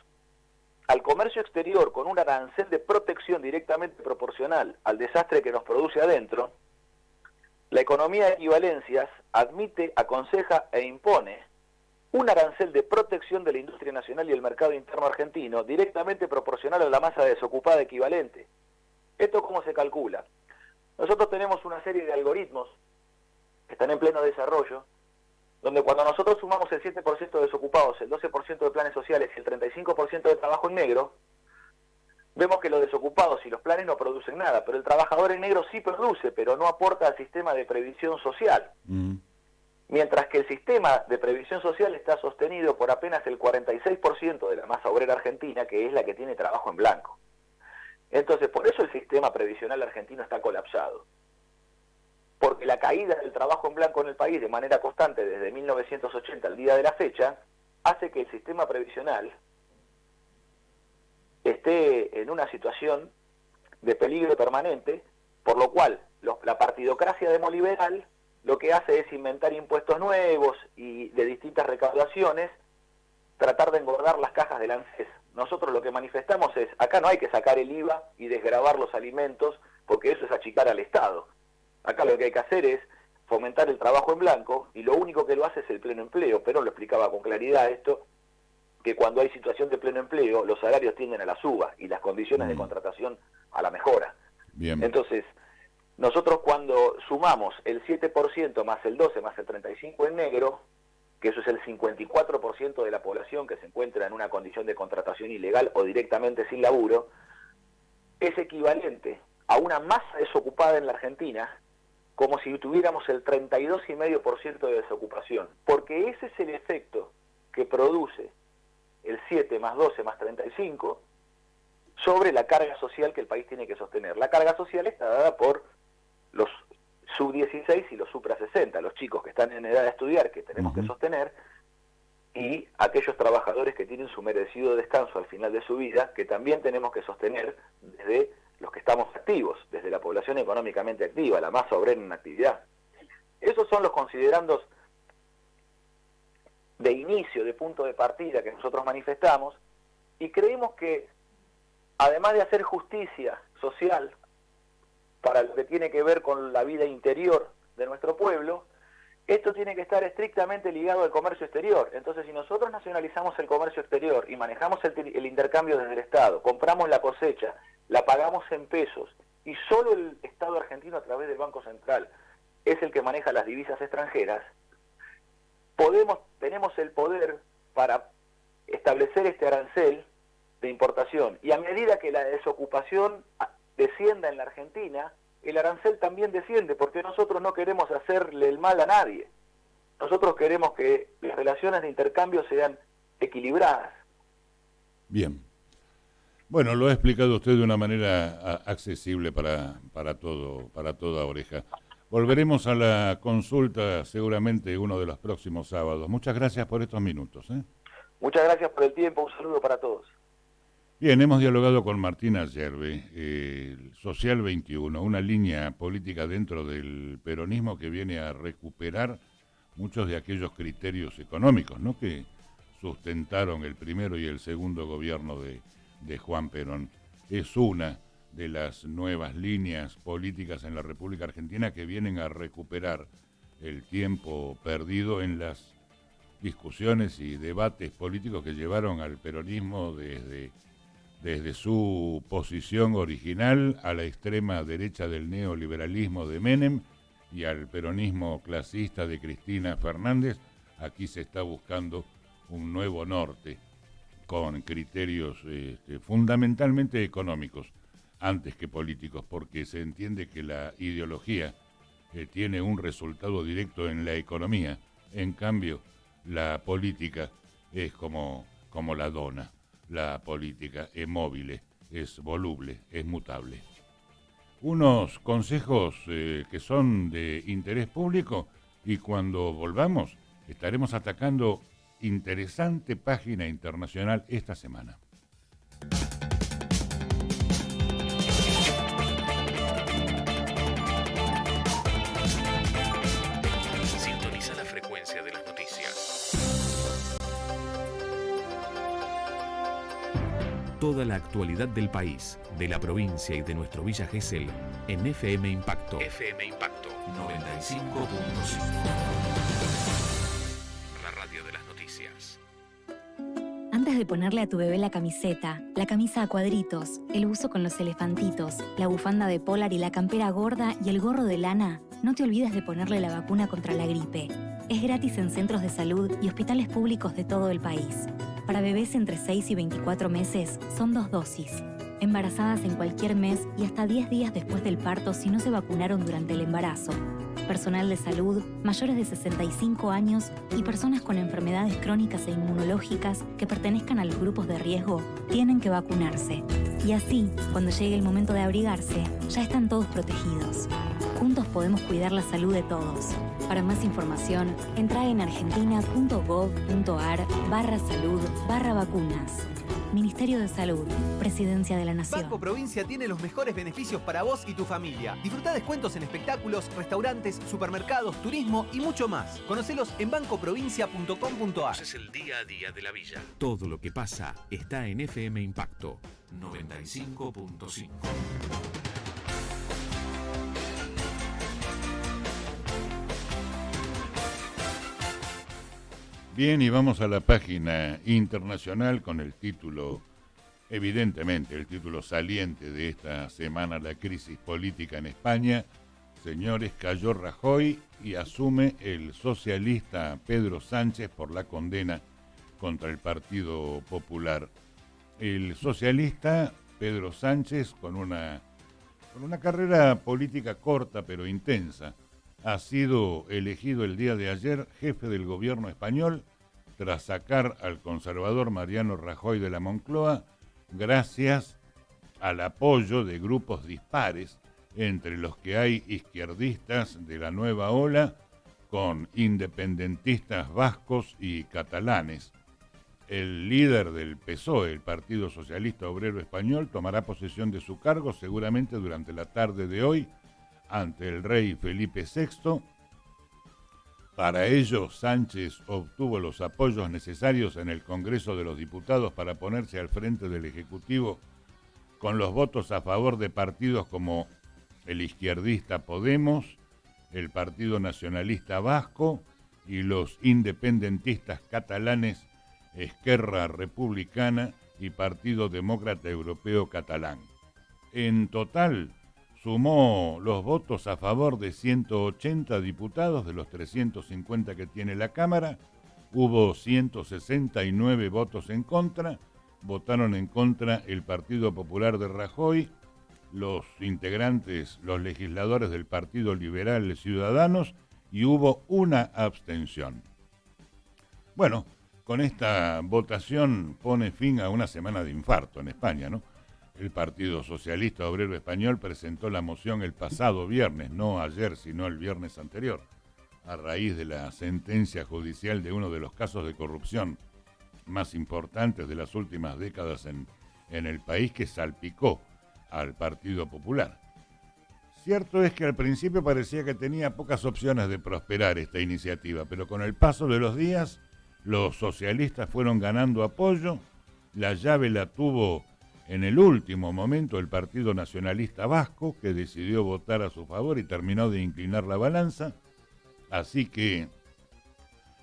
al comercio exterior con un arancel de protección directamente proporcional al desastre que nos produce adentro, la economía de equivalencias admite, aconseja e impone un arancel de protección de la industria nacional y el mercado interno argentino directamente proporcional a la masa desocupada equivalente. ¿Esto cómo se calcula? Nosotros tenemos una serie de algoritmos que están en pleno desarrollo, donde cuando nosotros sumamos el 7% de desocupados, el 12% de planes sociales y el 35% de trabajo en negro, vemos que los desocupados y los planes no producen nada, pero el trabajador en negro sí produce, pero no aporta al sistema de previsión social. Mientras que el sistema de previsión social está sostenido por apenas el 46% de la masa obrera argentina, que es la que tiene trabajo en blanco. Entonces, por eso el sistema previsional argentino está colapsado. Porque la caída del trabajo en blanco en el país de manera constante desde 1980 al día de la fecha hace que el sistema previsional esté en una situación de peligro permanente, por lo cual la partidocracia demoliberal lo que hace es inventar impuestos nuevos y de distintas recaudaciones, tratar de engordar las cajas del ANSES. Nosotros lo que manifestamos es, acá no hay que sacar el IVA y desgravar los alimentos, porque eso es achicar al Estado. Acá lo que hay que hacer es fomentar el trabajo en blanco, y lo único que lo hace es el pleno empleo. Pero lo explicaba con claridad esto, que cuando hay situación de pleno empleo, los salarios tienden a la suba y las condiciones de contratación a la mejora. Bien. Entonces, nosotros cuando sumamos el 7% más el 12 más el 35% en negro, que eso es el 54% de la población que se encuentra en una condición de contratación ilegal o directamente sin laburo, es equivalente a una masa desocupada en la Argentina, como si tuviéramos el 32,5% de desocupación, porque ese es el efecto que produce el 7 más 12 más 35 sobre la carga social que el país tiene que sostener. La carga social está dada por los sub-16 y los supra-60, los chicos que están en edad de estudiar, que tenemos que sostener, y aquellos trabajadores que tienen su merecido descanso al final de su vida, que también tenemos que sostener desde los que estamos activos, desde la población económicamente activa, la masa obrera en actividad. Esos son los considerandos de inicio, de punto de partida que nosotros manifestamos, y creemos que, además de hacer justicia social para lo que tiene que ver con la vida interior de nuestro pueblo, esto tiene que estar estrictamente ligado al comercio exterior. Entonces, si nosotros nacionalizamos el comercio exterior y manejamos el intercambio desde el Estado, compramos la cosecha, la pagamos en pesos, y solo el Estado argentino a través del Banco Central es el que maneja las divisas extranjeras, tenemos el poder para establecer este arancel de importación. Y a medida que la desocupación descienda en la Argentina, el arancel también desciende, porque nosotros no queremos hacerle el mal a nadie. Nosotros queremos que las relaciones de intercambio sean equilibradas. Bien. Bueno, lo ha explicado usted de una manera accesible para toda oreja. Volveremos a la consulta seguramente uno de los próximos sábados. Muchas gracias por estos minutos. Muchas gracias por el tiempo, un saludo para todos. Bien, hemos dialogado con Martín Ayerbe, Social 21, una línea política dentro del peronismo que viene a recuperar muchos de aquellos criterios económicos, ¿no?, que sustentaron el primero y el segundo gobierno de Juan Perón. Es una de las nuevas líneas políticas en la República Argentina que vienen a recuperar el tiempo perdido en las discusiones y debates políticos que llevaron al peronismo desde su posición original a la extrema derecha del neoliberalismo de Menem y al peronismo clasista de Cristina Fernández. Aquí se está buscando un nuevo norte con criterios fundamentalmente económicos antes que políticos, porque se entiende que la ideología tiene un resultado directo en la economía. En cambio, la política es como la dona. La política es móvil, es voluble, es mutable. Unos consejos que son de interés público, y cuando volvamos estaremos atacando interesante página internacional esta semana. Toda la actualidad del país, de la provincia y de nuestro Villa Gesell en FM Impacto. FM Impacto 95.5. La radio de las noticias. Antes de ponerle a tu bebé la camiseta, la camisa a cuadritos, el buzo con los elefantitos, la bufanda de polar y la campera gorda y el gorro de lana, no te olvides de ponerle la vacuna contra la gripe. Es gratis en centros de salud y hospitales públicos de todo el país. Para bebés entre 6 y 24 meses son 2 dosis. Embarazadas en cualquier mes y hasta 10 días después del parto si no se vacunaron durante el embarazo. Personal de salud, mayores de 65 años y personas con enfermedades crónicas e inmunológicas que pertenezcan a los grupos de riesgo tienen que vacunarse. Y así, cuando llegue el momento de abrigarse, ya están todos protegidos. Juntos podemos cuidar la salud de todos. Para más información, entra en argentina.gov.ar/salud/vacunas. Ministerio de Salud, Presidencia de la Nación. Banco Provincia tiene los mejores beneficios para vos y tu familia. Disfrutá descuentos en espectáculos, restaurantes, supermercados, turismo y mucho más. Conocelos en bancoprovincia.com.ar. Es el día a día de la villa. Todo lo que pasa está en FM Impacto 95.5. Bien, y vamos a la página internacional con el título, evidentemente, el título saliente de esta semana, la crisis política en España. Señores, cayó Rajoy y asume el socialista Pedro Sánchez por la condena contra el Partido Popular. El socialista Pedro Sánchez, con una carrera política corta pero intensa, ha sido elegido el día de ayer jefe del gobierno español tras sacar al conservador Mariano Rajoy de la Moncloa gracias al apoyo de grupos dispares entre los que hay izquierdistas de la nueva ola con independentistas vascos y catalanes. El líder del PSOE, el Partido Socialista Obrero Español, tomará posesión de su cargo seguramente durante la tarde de hoy ante el rey Felipe VI. Para ello, Sánchez obtuvo los apoyos necesarios en el Congreso de los Diputados para ponerse al frente del Ejecutivo con los votos a favor de partidos como el izquierdista Podemos, el Partido Nacionalista Vasco y los independentistas catalanes Esquerra Republicana y Partido Demócrata Europeo Catalán. En total, sumó los votos a favor de 180 diputados de los 350 que tiene la Cámara. Hubo 169 votos en contra. Votaron en contra el Partido Popular de Rajoy, los integrantes, los legisladores del Partido Liberal Ciudadanos, y hubo una abstención. Bueno, con esta votación pone fin a una semana de infarto en España, ¿no? El Partido Socialista Obrero Español presentó la moción el pasado viernes, no ayer, sino el viernes anterior, a raíz de la sentencia judicial de uno de los casos de corrupción más importantes de las últimas décadas en el país, que salpicó al Partido Popular. Cierto es que al principio parecía que tenía pocas opciones de prosperar esta iniciativa, pero con el paso de los días los socialistas fueron ganando apoyo. La llave la tuvo en el último momento el Partido Nacionalista Vasco, que decidió votar a su favor y terminó de inclinar la balanza. Así que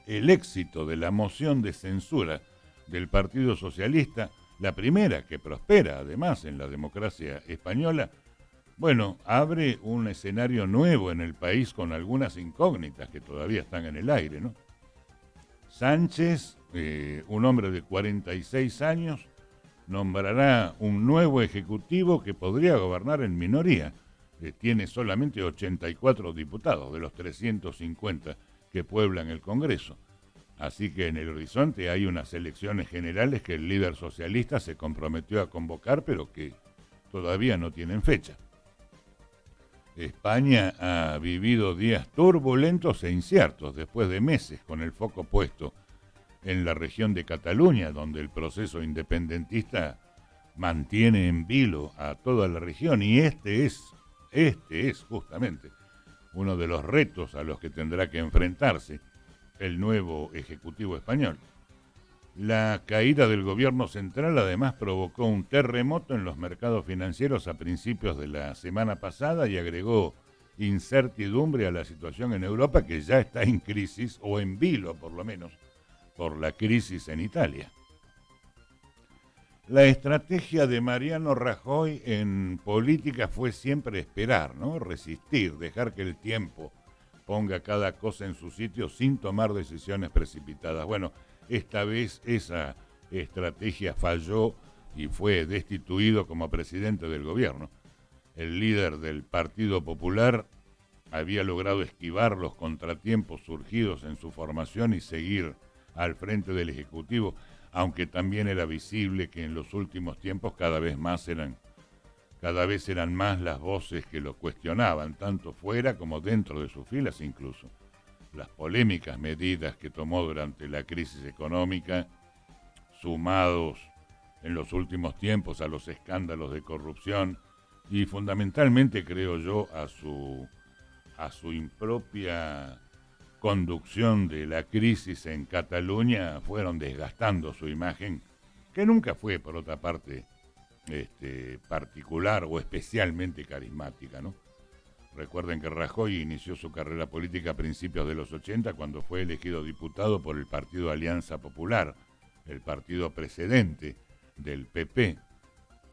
el éxito de la moción de censura del Partido Socialista, la primera que prospera además en la democracia española, bueno, abre un escenario nuevo en el país con algunas incógnitas que todavía están en el aire, ¿no? Sánchez, un hombre de 46 años, nombrará un nuevo ejecutivo que podría gobernar en minoría. Tiene solamente 84 diputados de los 350 que pueblan el Congreso. Así que en el horizonte hay unas elecciones generales que el líder socialista se comprometió a convocar, pero que todavía no tienen fecha. España ha vivido días turbulentos e inciertos después de meses con el foco puesto en la región de Cataluña, donde el proceso independentista mantiene en vilo a toda la región, y este es justamente uno de los retos a los que tendrá que enfrentarse el nuevo Ejecutivo español. La caída del gobierno central además provocó un terremoto en los mercados financieros a principios de la semana pasada y agregó incertidumbre a la situación en Europa, que ya está en crisis, o en vilo por lo menos, por la crisis en Italia. La estrategia de Mariano Rajoy en política fue siempre esperar, ¿no? Resistir, dejar que el tiempo ponga cada cosa en su sitio sin tomar decisiones precipitadas. Bueno, esta vez esa estrategia falló y fue destituido como presidente del gobierno. El líder del Partido Popular había logrado esquivar los contratiempos surgidos en su formación y seguir al frente del Ejecutivo, aunque también era visible que en los últimos tiempos cada vez eran más las voces que lo cuestionaban, tanto fuera como dentro de sus filas incluso. Las polémicas medidas que tomó durante la crisis económica, sumados en los últimos tiempos a los escándalos de corrupción y fundamentalmente, creo yo, a su impropia conducción de la crisis en Cataluña, fueron desgastando su imagen, que nunca fue, por otra parte, particular o especialmente carismática, ¿no? Recuerden que Rajoy inició su carrera política a principios de los 80 cuando fue elegido diputado por el partido Alianza Popular, el partido precedente del PP.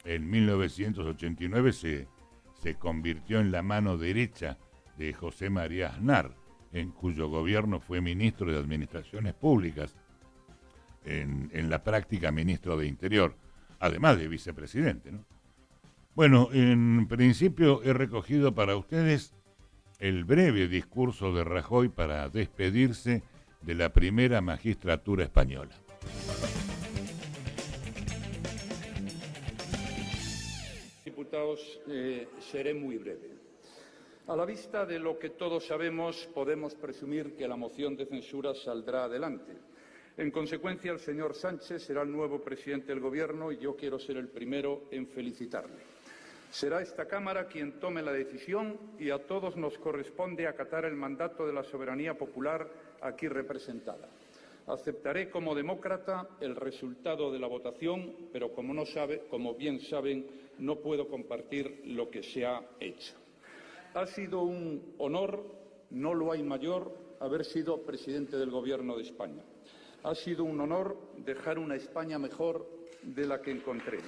En 1989 se convirtió en la mano derecha de José María Aznar, en cuyo gobierno fue ministro de Administraciones Públicas, en la práctica ministro de Interior, además de vicepresidente, ¿no? Bueno, en principio he recogido para ustedes el breve discurso de Rajoy para despedirse de la primera magistratura española. Diputados, seré muy breve. A la vista de lo que todos sabemos, podemos presumir que la moción de censura saldrá adelante. En consecuencia, el señor Sánchez será el nuevo presidente del Gobierno y yo quiero ser el primero en felicitarle. Será esta Cámara quien tome la decisión y a todos nos corresponde acatar el mandato de la soberanía popular aquí representada. Aceptaré como demócrata el resultado de la votación, pero como bien saben, no puedo compartir lo que se ha hecho. Ha sido un honor, no lo hay mayor, haber sido presidente del Gobierno de España. Ha sido un honor dejar una España mejor de la que encontré.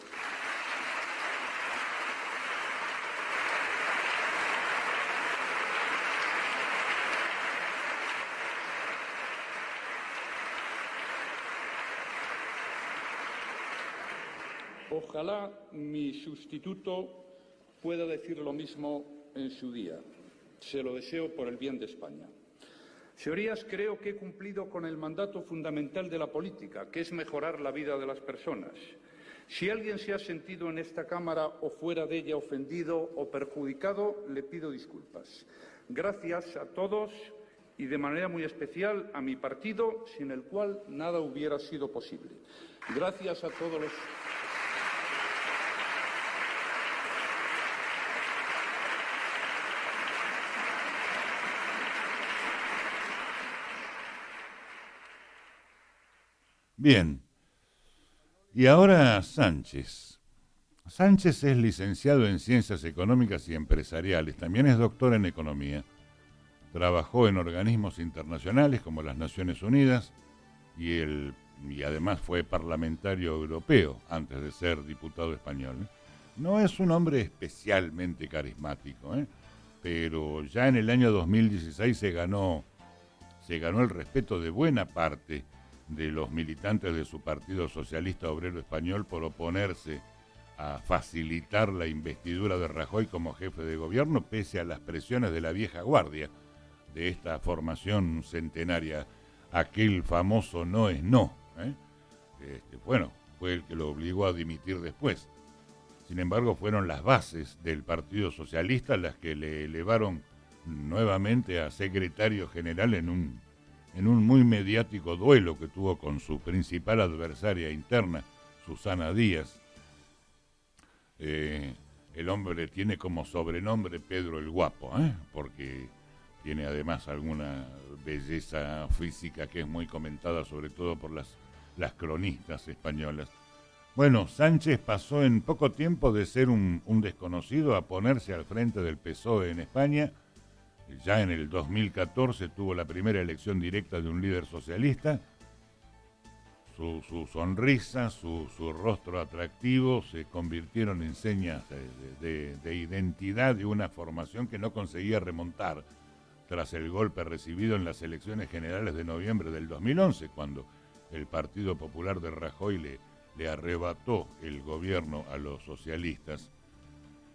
Ojalá mi sustituto pueda decir lo mismo en su día. Se lo deseo por el bien de España. Señorías, creo que he cumplido con el mandato fundamental de la política, que es mejorar la vida de las personas. Si alguien se ha sentido en esta Cámara o fuera de ella ofendido o perjudicado, le pido disculpas. Gracias a todos y de manera muy especial a mi partido, sin el cual nada hubiera sido posible. Gracias a todos los... Bien, y ahora Sánchez. Sánchez es licenciado en Ciencias Económicas y Empresariales, también es doctor en Economía. Trabajó en organismos internacionales como las Naciones Unidas y además fue parlamentario europeo antes de ser diputado español. No es un hombre especialmente carismático, pero ya en el año 2016 se ganó el respeto de buena parte de los militantes de su Partido Socialista Obrero Español por oponerse a facilitar la investidura de Rajoy como jefe de gobierno, pese a las presiones de la vieja guardia de esta formación centenaria, aquel famoso no es no. Fue el que lo obligó a dimitir después. Sin embargo, fueron las bases del Partido Socialista las que le elevaron nuevamente a secretario general en un muy mediático duelo que tuvo con su principal adversaria interna, Susana Díaz. El hombre tiene como sobrenombre Pedro el Guapo, porque tiene además alguna belleza física que es muy comentada, sobre todo por las las cronistas españolas. Bueno, Sánchez pasó en poco tiempo de ser un desconocido a ponerse al frente del PSOE en España. Ya en el 2014 tuvo la primera elección directa de un líder socialista. Su sonrisa, su rostro atractivo se convirtieron en señas de identidad de una formación que no conseguía remontar tras el golpe recibido en las elecciones generales de noviembre del 2011, cuando el Partido Popular de Rajoy le arrebató el gobierno a los socialistas.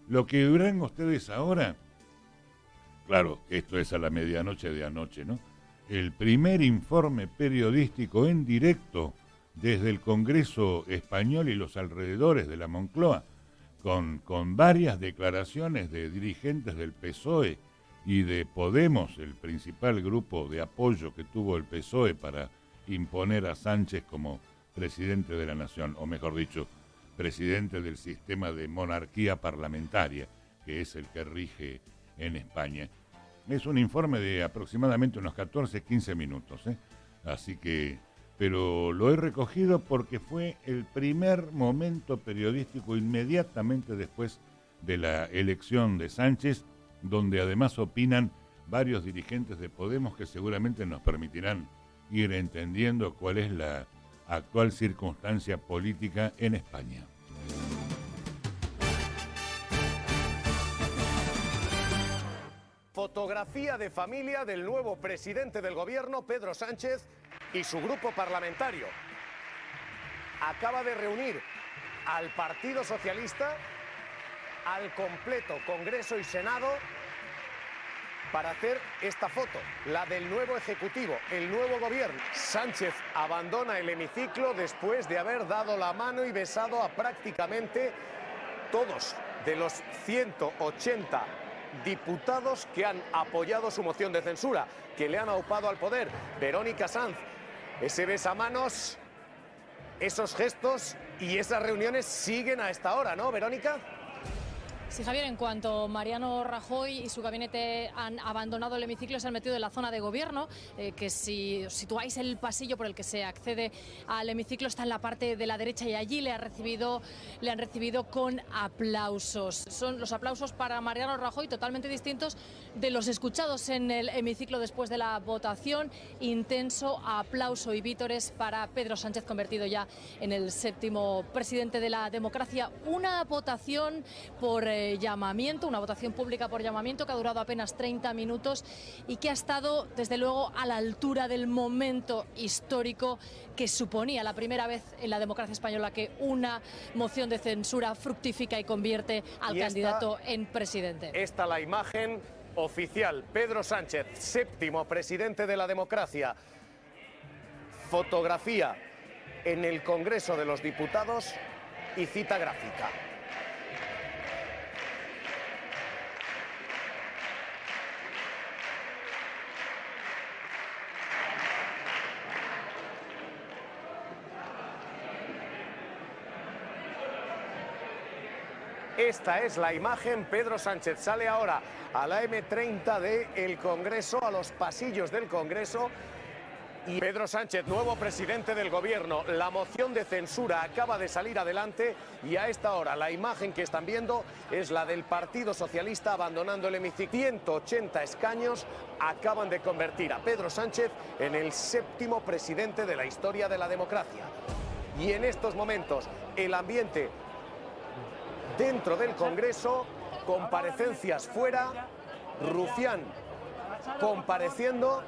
Lo que verán ustedes ahora, claro, esto es a la medianoche de anoche, ¿no? El primer informe periodístico en directo desde el Congreso español y los alrededores de la Moncloa, con varias declaraciones de dirigentes del PSOE y de Podemos, el principal grupo de apoyo que tuvo el PSOE para imponer a Sánchez como presidente de la nación, o mejor dicho, presidente del sistema de monarquía parlamentaria, que es el que rige en España. Es un informe de aproximadamente unos 14-15 minutos, así que, pero lo he recogido porque fue el primer momento periodístico inmediatamente después de la elección de Sánchez, donde además opinan varios dirigentes de Podemos que seguramente nos permitirán ir entendiendo cuál es la actual circunstancia política en España. Fotografía de familia del nuevo presidente del gobierno, Pedro Sánchez, y su grupo parlamentario. Acaba de reunir al Partido Socialista, al completo Congreso y Senado, para hacer esta foto, la del nuevo Ejecutivo, el nuevo gobierno. Sánchez abandona el hemiciclo después de haber dado la mano y besado a prácticamente todos de los 180 diputados que han apoyado su moción de censura, que le han aupado al poder. Verónica Sanz, ese besamanos, esos gestos y esas reuniones siguen a esta hora, ¿no, Verónica? Sí, Javier, en cuanto Mariano Rajoy y su gabinete han abandonado el hemiciclo, se han metido en la zona de gobierno, que si os situáis el pasillo por el que se accede al hemiciclo está en la parte de la derecha y allí le han recibido con aplausos. Son los aplausos para Mariano Rajoy totalmente distintos de los escuchados en el hemiciclo después de la votación. Intenso aplauso y vítores para Pedro Sánchez, convertido ya en el 7º presidente de la democracia. Una votación por llamamiento, una votación pública por llamamiento que ha durado apenas 30 minutos y que ha estado, desde luego, a la altura del momento histórico que suponía la primera vez en la democracia española que una moción de censura fructifica y convierte al candidato en presidente. Esta la imagen oficial. Pedro Sánchez, 7º presidente de la democracia. Fotografía en el Congreso de los Diputados y cita gráfica. Esta es la imagen. Pedro Sánchez sale ahora a la M30 del Congreso, a los pasillos del Congreso. Y Pedro Sánchez, nuevo presidente del gobierno, la moción de censura acaba de salir adelante y a esta hora la imagen que están viendo es la del Partido Socialista abandonando el hemiciclo. 180 escaños acaban de convertir a Pedro Sánchez en el 7º presidente de la historia de la democracia. Y en estos momentos el ambiente dentro del Congreso, comparecencias fuera, Rufián compareciendo,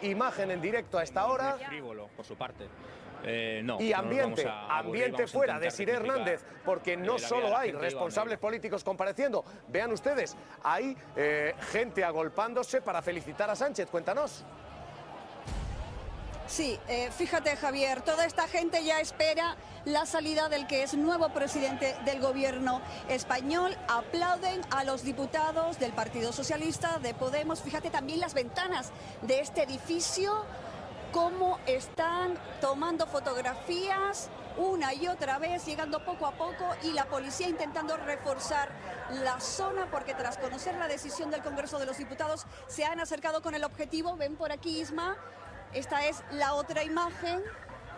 imagen en directo a esta hora. Frívolo, por su parte. Y ambiente fuera de Siré Hernández, porque no solo hay responsables políticos compareciendo. Vean ustedes, hay gente agolpándose para felicitar a Sánchez. Cuéntanos. Sí, fíjate, Javier, toda esta gente ya espera la salida del que es nuevo presidente del gobierno español. Aplauden a los diputados del Partido Socialista, de Podemos. Fíjate también las ventanas de este edificio, cómo están tomando fotografías una y otra vez, llegando poco a poco, y la policía intentando reforzar la zona, porque tras conocer la decisión del Congreso de los Diputados se han acercado con el objetivo. Ven por aquí, Isma. Esta es la otra imagen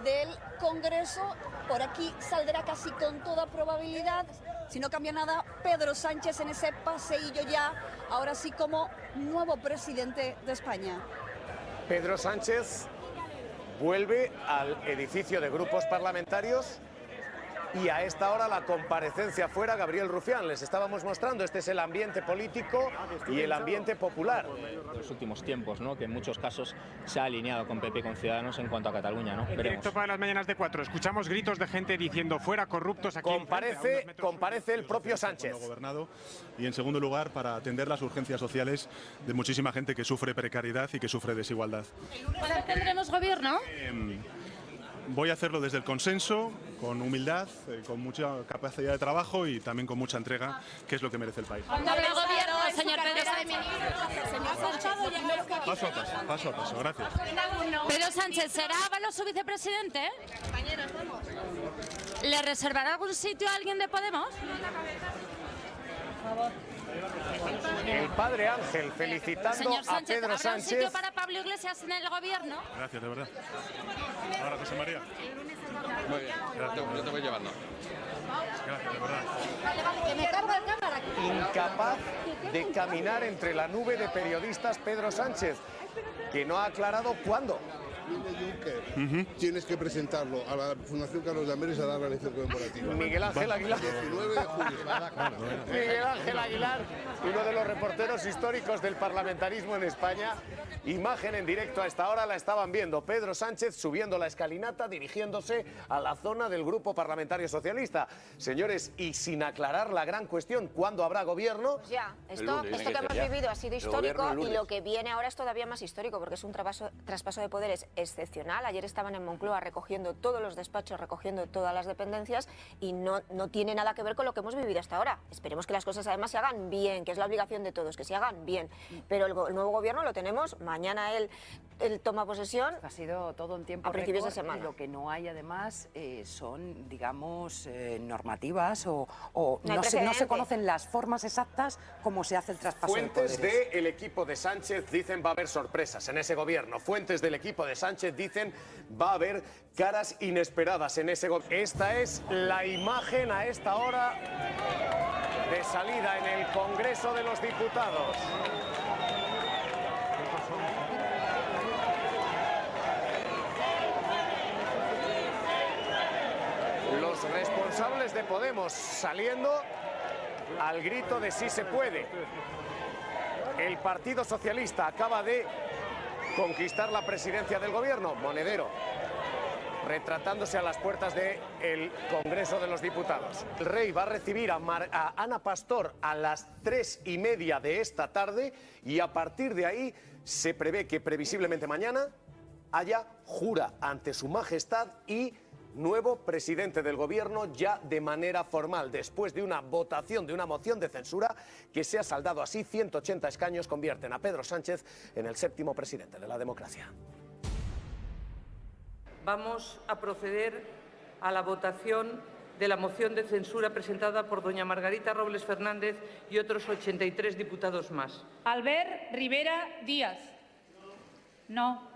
del Congreso. Por aquí saldrá casi con toda probabilidad, si no cambia nada, Pedro Sánchez en ese paseillo ya, ahora sí como nuevo presidente de España. Pedro Sánchez vuelve al edificio de grupos parlamentarios y a esta hora la comparecencia fuera. Gabriel Rufián, les estábamos mostrando, este es el ambiente político y el ambiente popular. De los últimos tiempos, ¿no? Que en muchos casos se ha alineado con PP y con Ciudadanos en cuanto a Cataluña, ¿no? En directo para las mañanas de 4, escuchamos gritos de gente diciendo fuera corruptos aquí. Comparece el propio Sánchez. Y en segundo lugar, para atender las urgencias sociales de muchísima gente que sufre precariedad y que sufre desigualdad. ¿Cuándo tendremos gobierno? Voy a hacerlo desde el consenso, con humildad, con mucha capacidad de trabajo y también con mucha entrega, que es lo que merece el país. ¿Cuándo habrá gobierno, señor Pedro Sánchez? Paso a paso, gracias. Pedro Sánchez, ¿será Ábalos su vicepresidente? ¿Le reservará algún sitio a alguien de Podemos? El padre Ángel felicitando Señor Sánchez, a Pedro ¿habrá Sánchez. un sitio para Pablo Iglesias en el gobierno? Gracias, de verdad. Ahora, José María. Muy bien, yo te voy llevando. Gracias, de verdad. Que me carga el cámara. Incapaz de caminar entre la nube de periodistas Pedro Sánchez, que no ha aclarado cuándo. Tienes que presentarlo a la Fundación Carlos de Amberes a dar la lección conmemorativa. Miguel Ángel Aguilar. 19 de julio. Miguel Ángel Aguilar, uno de los reporteros históricos del parlamentarismo en España. Imagen en directo a esta hora, la estaban viendo. Pedro Sánchez subiendo la escalinata, dirigiéndose a la zona del Grupo Parlamentario Socialista. Señores, y sin aclarar la gran cuestión, ¿cuándo habrá gobierno? Pues ya, esto que hemos vivido ha sido histórico y lo que viene ahora es todavía más histórico porque es un traspaso de poderes excepcional. Ayer estaban en Moncloa recogiendo todos los despachos, recogiendo todas las dependencias y no tiene nada que ver con lo que hemos vivido hasta ahora. Esperemos que las cosas además se hagan bien, que es la obligación de todos, que se hagan bien. Pero el nuevo gobierno lo tenemos, mañana él toma posesión. Ha sido todo un tiempo a principios de récord, semana. y lo que no hay además son, digamos, normativas o no se conocen las formas exactas como se hace el traspaso de Fuentes poderes. del equipo de Sánchez dicen va a haber sorpresas en ese gobierno. Fuentes del equipo de Sánchez dicen va a haber caras inesperadas en ese gobierno. Esta es la imagen a esta hora de salida en el Congreso de los Diputados. Los responsables de Podemos saliendo al grito de sí se puede. El Partido Socialista acaba de conquistar la presidencia del gobierno. Monedero, retratándose a las puertas del Congreso de los Diputados. El rey va a recibir a Ana Pastor a las 3:30 de esta tarde y a partir de ahí se prevé que previsiblemente mañana haya jura ante su majestad y nuevo presidente del gobierno ya de manera formal, después de una votación de una moción de censura que se ha saldado así. 180 escaños convierten a Pedro Sánchez en el 7º presidente de la democracia. Vamos a proceder a la votación de la moción de censura presentada por doña Margarita Robles Fernández y otros 83 diputados más. Albert Rivera Díaz. No.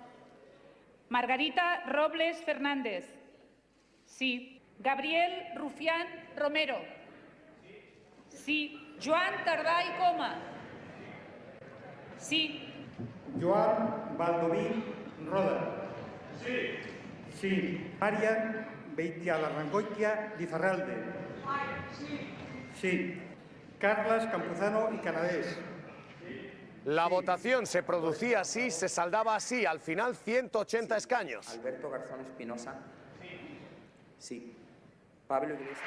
Margarita Robles Fernández. Sí. Gabriel Rufián Romero. Sí. Joan Tardà i Coma. Sí. Joan Baldoví Roda. Sí. Sí. Marian Beitialarrangoitia Lizarralde. Sí. Carles Campuzano y Canadés. La votación se producía así, se saldaba así, al final 180 escaños. Alberto Garzón Espinosa. Sí. Pablo Iglesias.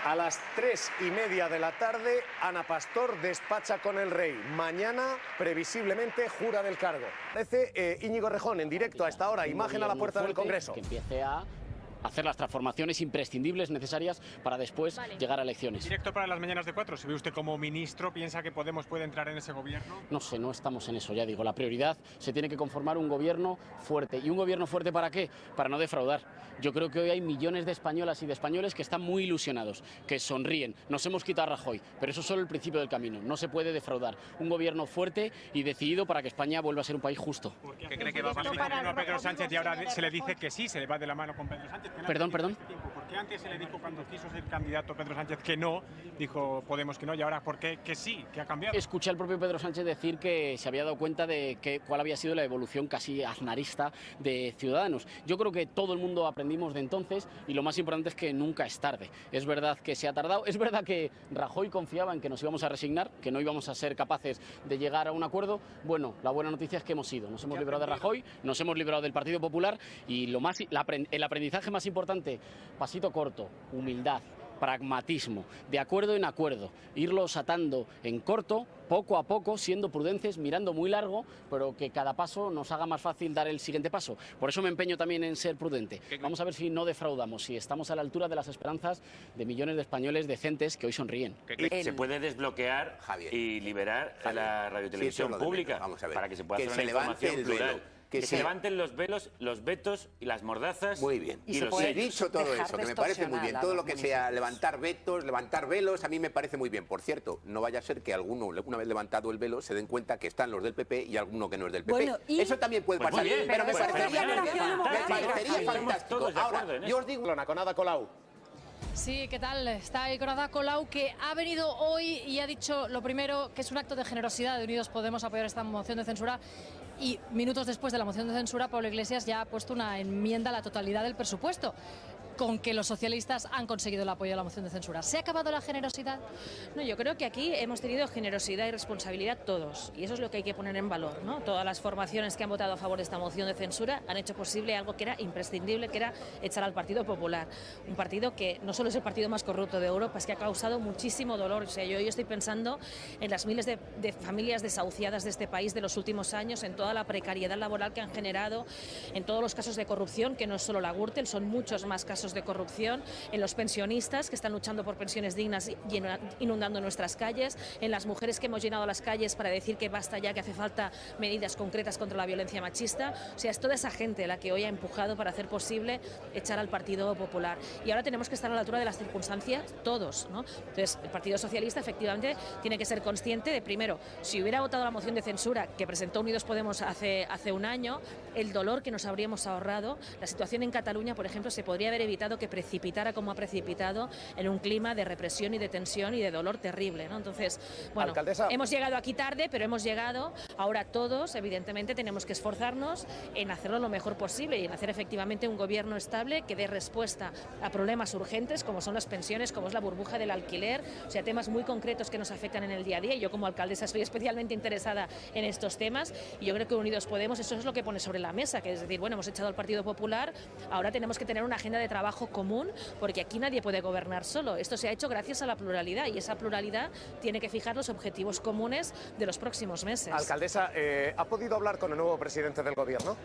A las 3:30 de la tarde, Ana Pastor despacha con el rey. Mañana, previsiblemente, jura del cargo. Parece Íñigo Rejón en directo a esta hora, imagen a la puerta del Congreso. Que empiece a hacer las transformaciones imprescindibles necesarias para después llegar a elecciones. Directo para las mañanas de 4, si ve usted como ministro, ¿piensa que Podemos puede entrar en ese gobierno? No sé, no estamos en eso, ya digo. La prioridad, se tiene que conformar un gobierno fuerte. ¿Y un gobierno fuerte para qué? Para no defraudar. Yo creo que hoy hay millones de españolas y de españoles que están muy ilusionados, que sonríen. Nos hemos quitado a Rajoy, pero eso es solo el principio del camino. No se puede defraudar. Un gobierno fuerte y decidido para que España vuelva a ser un país justo. ¿Qué cree que va a facilitar a Pedro Sánchez y ahora se le dice que sí, se le va de la mano con Pedro Sánchez? Perdón. ¿Por qué antes se le dijo cuando quiso ser candidato Pedro Sánchez que no, dijo Podemos que no, y ahora por qué que sí, que ha cambiado? Escuché al propio Pedro Sánchez decir que se había dado cuenta de cuál había sido la evolución casi aznarista de Ciudadanos. Yo creo que todo el mundo aprendimos de entonces y lo más importante es que nunca es tarde. Es verdad que se ha tardado, es verdad que Rajoy confiaba en que nos íbamos a resignar, que no íbamos a ser capaces de llegar a un acuerdo. Bueno, la buena noticia es que hemos ido, nos hemos librado de Rajoy, nos hemos librado del Partido Popular y el aprendizaje más importante, pasito corto, humildad, pragmatismo, de acuerdo en acuerdo, irlos atando en corto, poco a poco, siendo prudentes, mirando muy largo, pero que cada paso nos haga más fácil dar el siguiente paso. Por eso me empeño también en ser prudente. Vamos a ver si no defraudamos, si estamos a la altura de las esperanzas de millones de españoles decentes que hoy sonríen. Se puede desbloquear y liberar a la radiotelevisión pública para que se pueda hacer una información plural. Que se levanten los vetos y las mordazas. Muy bien. Y los he dicho todo eso, que me parece muy bien. Todo lo que sea levantar vetos, levantar velos, a mí me parece muy bien. Por cierto, no vaya a ser que alguno, una vez levantado el velo, se den cuenta que están los del PP y alguno que no es del PP. Bueno, eso también puede pasar. Bien, pero me parecería fantástico. Ahora, yo os digo... Con Ada Colau. Sí, ¿qué tal? Está ahí con Ada Colau, que ha venido hoy y ha dicho lo primero, que es un acto de generosidad de Unidos Podemos apoyar esta moción de censura. Y minutos después de la moción de censura, Pablo Iglesias ya ha puesto una enmienda a la totalidad del presupuesto, con que los socialistas han conseguido el apoyo a la moción de censura. ¿Se ha acabado la generosidad? No, yo creo que aquí hemos tenido generosidad y responsabilidad todos, y eso es lo que hay que poner en valor, ¿no? Todas las formaciones que han votado a favor de esta moción de censura han hecho posible algo que era imprescindible, que era echar al Partido Popular, un partido que no solo es el partido más corrupto de Europa, es que ha causado muchísimo dolor. O sea, yo estoy pensando en las miles de familias desahuciadas de este país de los últimos años, en toda la precariedad laboral que han generado, en todos los casos de corrupción, que no es solo la Gürtel, son muchos más casos de corrupción, en los pensionistas que están luchando por pensiones dignas y inundando nuestras calles, en las mujeres que hemos llenado las calles para decir que basta ya, que hace falta medidas concretas contra la violencia machista. O sea, es toda esa gente la que hoy ha empujado para hacer posible echar al Partido Popular. Y ahora tenemos que estar a la altura de las circunstancias todos, ¿no? Entonces, el Partido Socialista efectivamente tiene que ser consciente de, primero, si hubiera votado la moción de censura que presentó Unidos Podemos hace un año, el dolor que nos habríamos ahorrado. La situación en Cataluña, por ejemplo, se podría haber evitado que precipitara como ha precipitado en un clima de represión y de tensión y de dolor terrible, ¿no? Entonces, bueno, Alcaldesa, hemos llegado aquí tarde, pero hemos llegado. Ahora todos, evidentemente, tenemos que esforzarnos en hacerlo lo mejor posible y en hacer efectivamente un gobierno estable que dé respuesta a problemas urgentes como son las pensiones, como es la burbuja del alquiler, o sea, temas muy concretos que nos afectan en el día a día. Y yo como alcaldesa estoy especialmente interesada en estos temas y yo creo que Unidos Podemos eso es lo que pone sobre la mesa, que es decir, bueno, hemos echado al Partido Popular, ahora tenemos que tener una agenda de trabajo común, porque aquí nadie puede gobernar solo. Esto se ha hecho gracias a la pluralidad y esa pluralidad tiene que fijar los objetivos comunes de los próximos meses. Alcaldesa, ¿ha podido hablar con el nuevo presidente del gobierno?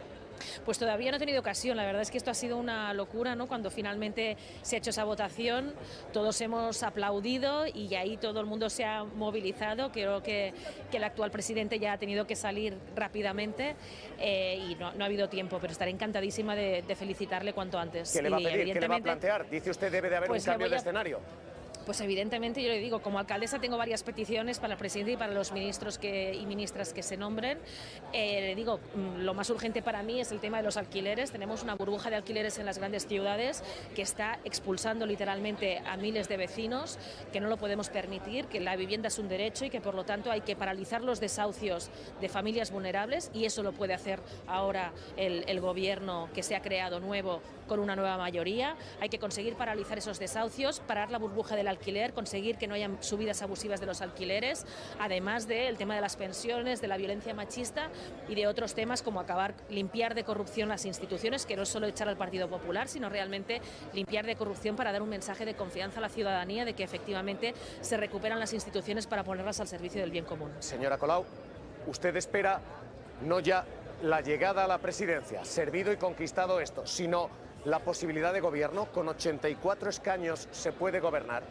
Pues todavía no he tenido ocasión. La verdad es que esto ha sido una locura, ¿no? Cuando finalmente se ha hecho esa votación, todos hemos aplaudido y ahí todo el mundo se ha movilizado. Creo que el actual presidente ya ha tenido que salir rápidamente y no ha habido tiempo, pero estaré encantadísima de felicitarle cuanto antes. ¿Qué le va a pedir? ¿Qué le va a plantear? Dice usted debe de haber un cambio de escenario. Pues evidentemente, yo le digo, como alcaldesa tengo varias peticiones para el presidente y para los ministros y ministras que se nombren. Le digo, lo más urgente para mí es el tema de los alquileres. Tenemos una burbuja de alquileres en las grandes ciudades que está expulsando literalmente a miles de vecinos, que no lo podemos permitir, que la vivienda es un derecho y que por lo tanto hay que paralizar los desahucios de familias vulnerables, y eso lo puede hacer ahora el gobierno que se ha creado nuevo con una nueva mayoría. Hay que conseguir paralizar esos desahucios, parar la burbuja del alquiler, conseguir que no haya subidas abusivas de los alquileres, además del tema de las pensiones, de la violencia machista y de otros temas como limpiar de corrupción las instituciones, que no es solo echar al Partido Popular, sino realmente limpiar de corrupción para dar un mensaje de confianza a la ciudadanía de que efectivamente se recuperan las instituciones para ponerlas al servicio del bien común. Señora Colau, usted espera no ya la llegada a la presidencia, servido y conquistado esto, sino la posibilidad de gobierno. Con 84 escaños se puede gobernar.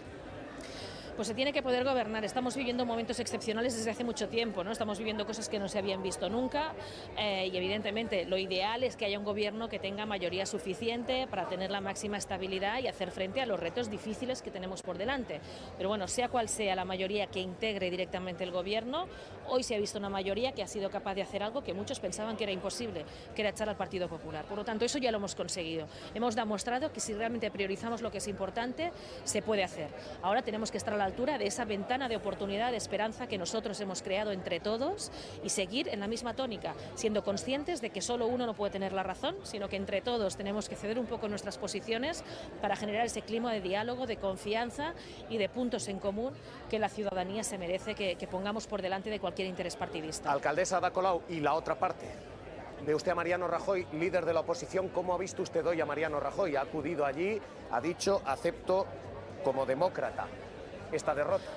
Pues se tiene que poder gobernar. Estamos viviendo momentos excepcionales desde hace mucho tiempo, ¿no? Estamos viviendo cosas que no se habían visto nunca y evidentemente lo ideal es que haya un gobierno que tenga mayoría suficiente para tener la máxima estabilidad y hacer frente a los retos difíciles que tenemos por delante. Pero bueno, sea cual sea la mayoría que integre directamente el gobierno, hoy se ha visto una mayoría que ha sido capaz de hacer algo que muchos pensaban que era imposible, que era echar al Partido Popular. Por lo tanto, eso ya lo hemos conseguido. Hemos demostrado que si realmente priorizamos lo que es importante, se puede hacer. Ahora tenemos que estar a la altura de esa ventana de oportunidad, de esperanza que nosotros hemos creado entre todos y seguir en la misma tónica, siendo conscientes de que solo uno no puede tener la razón, sino que entre todos tenemos que ceder un poco nuestras posiciones para generar ese clima de diálogo, de confianza y de puntos en común que la ciudadanía se merece que pongamos por delante de cualquier interés partidista. Alcaldesa Ada Colau, y la otra parte. Ve usted a Mariano Rajoy, líder de la oposición. ¿Cómo ha visto usted hoy a Mariano Rajoy? Ha acudido allí, ha dicho, acepto como demócrata esta derrota.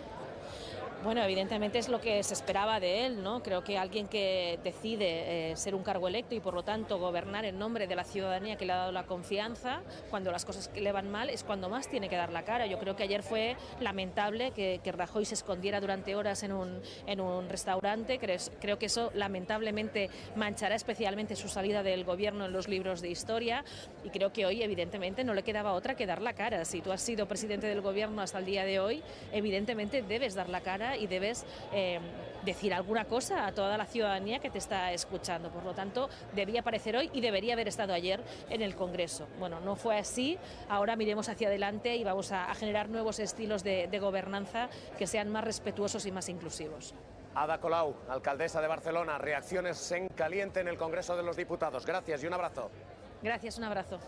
Bueno, evidentemente es lo que se esperaba de él, ¿no? Creo que alguien que decide ser un cargo electo y por lo tanto gobernar en nombre de la ciudadanía que le ha dado la confianza, cuando las cosas le van mal es cuando más tiene que dar la cara. Yo creo que ayer fue lamentable que Rajoy se escondiera durante horas en un restaurante. Creo que eso lamentablemente manchará especialmente su salida del gobierno en los libros de historia y creo que hoy evidentemente no le quedaba otra que dar la cara. Si tú has sido presidente del gobierno hasta el día de hoy, evidentemente debes dar la cara y debes decir alguna cosa a toda la ciudadanía que te está escuchando. Por lo tanto, debía aparecer hoy y debería haber estado ayer en el Congreso. Bueno, no fue así. Ahora miremos hacia adelante y vamos a generar nuevos estilos de gobernanza que sean más respetuosos y más inclusivos. Ada Colau, alcaldesa de Barcelona, reacciones en caliente en el Congreso de los Diputados. Gracias y un abrazo. Gracias, un abrazo.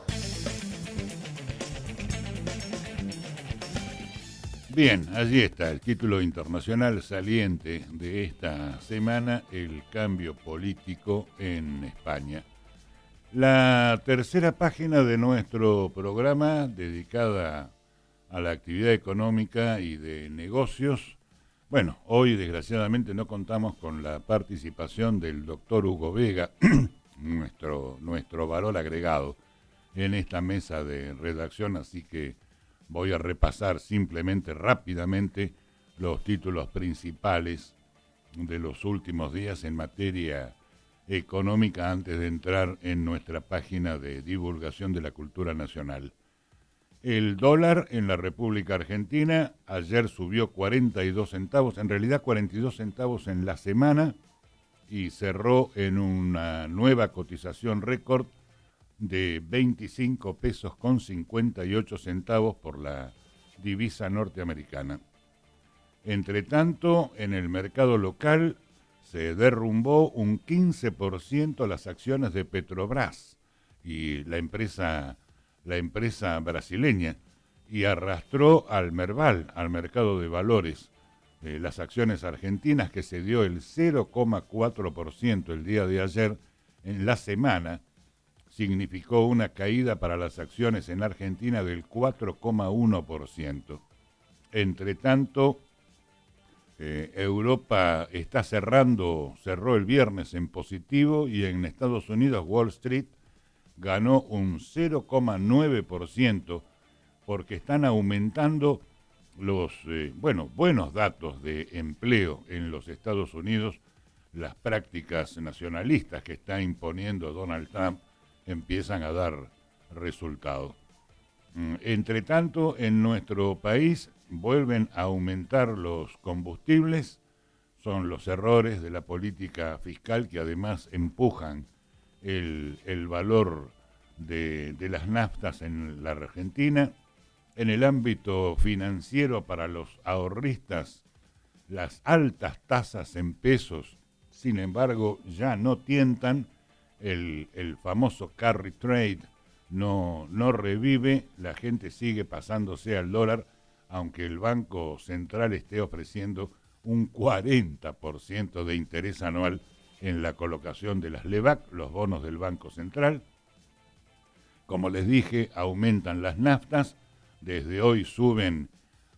Bien, allí está el título internacional saliente de esta semana, el cambio político en España. La tercera página de nuestro programa, dedicada a la actividad económica y de negocios. Bueno, hoy desgraciadamente no contamos con la participación del doctor Hugo Vega, nuestro valor agregado en esta mesa de redacción, así que voy a repasar simplemente rápidamente los títulos principales de los últimos días en materia económica antes de entrar en nuestra página de divulgación de la cultura nacional. El dólar en la República Argentina ayer subió 42 centavos, en realidad 42 centavos en la semana y cerró en una nueva cotización récord de 25 pesos con 58 centavos por la divisa norteamericana. Entre tanto, en el mercado local se derrumbó un 15% las acciones de Petrobras y la empresa brasileña, y arrastró al Merval, al mercado de valores, las acciones argentinas, que se dio el 0,4% el día de ayer. En la semana significó una caída para las acciones en Argentina del 4,1%. Entre tanto, Europa cerró el viernes en positivo, y en Estados Unidos Wall Street ganó un 0,9% porque están aumentando los buenos datos de empleo en los Estados Unidos. Las prácticas nacionalistas que está imponiendo Donald Trump empiezan a dar resultados. Entre tanto, en nuestro país vuelven a aumentar los combustibles. Son los errores de la política fiscal que además empujan el valor de las naftas en la Argentina. En el ámbito financiero, para los ahorristas, las altas tasas en pesos, sin embargo, ya no tientan. El famoso carry trade no revive, la gente sigue pasándose al dólar, aunque el Banco Central esté ofreciendo un 40% de interés anual en la colocación de las LEVAC, los bonos del Banco Central. Como les dije, aumentan las naftas, desde hoy suben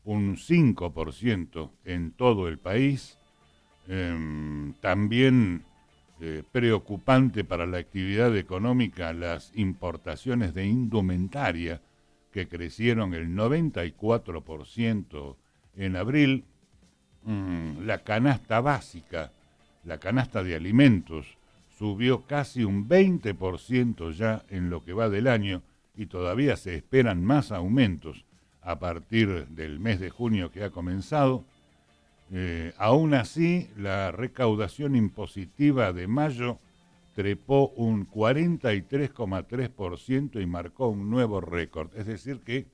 un 5% en todo el país. También preocupante para la actividad económica las importaciones de indumentaria, que crecieron el 94% en abril. La canasta básica, la canasta de alimentos, subió casi un 20% ya en lo que va del año, y todavía se esperan más aumentos a partir del mes de junio que ha comenzado. Aún así, la recaudación impositiva de mayo trepó un 43,3% y marcó un nuevo récord. Es decir que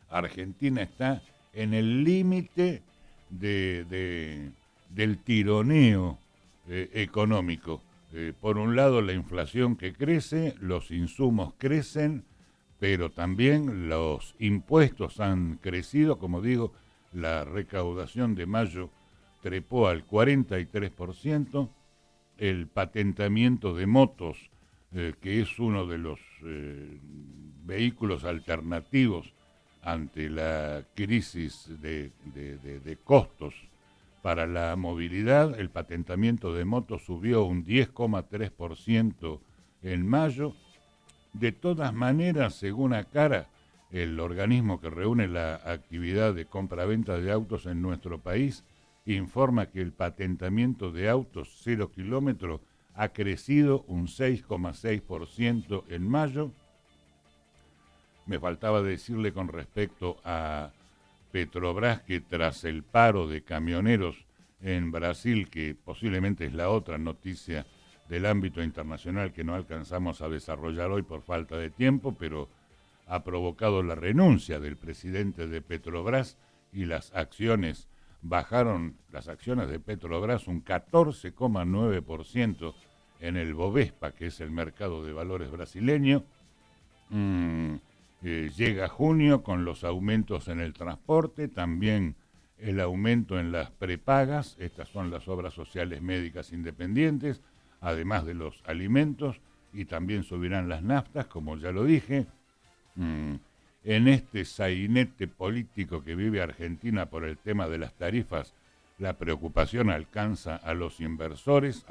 Argentina está en el límite del tironeo económico. Por un lado, la inflación que crece, los insumos crecen, pero también los impuestos han crecido. Como digo, la recaudación de mayo trepó al 43%. El patentamiento de motos, que es uno de los vehículos alternativos ante la crisis de costos para la movilidad, el patentamiento de motos subió un 10,3% en mayo. De todas maneras, según ACARA, el organismo que reúne la actividad de compra-venta de autos en nuestro país, informa que el patentamiento de autos 0 kilómetros ha crecido un 6,6% en mayo. Me faltaba decirle con respecto a Petrobras que tras el paro de camioneros en Brasil, que posiblemente es la otra noticia del ámbito internacional que no alcanzamos a desarrollar hoy por falta de tiempo, pero ha provocado la renuncia del presidente de Petrobras y las acciones bajaron, las acciones de Petrobras un 14,9% en el Bovespa, que es el mercado de valores brasileño. Llega junio con los aumentos en el transporte, también el aumento en las prepagas, estas son las obras sociales médicas independientes, además de los alimentos, y también subirán las naftas, como ya lo dije. En este sainete político que vive Argentina por el tema de las tarifas, la preocupación alcanza a los inversores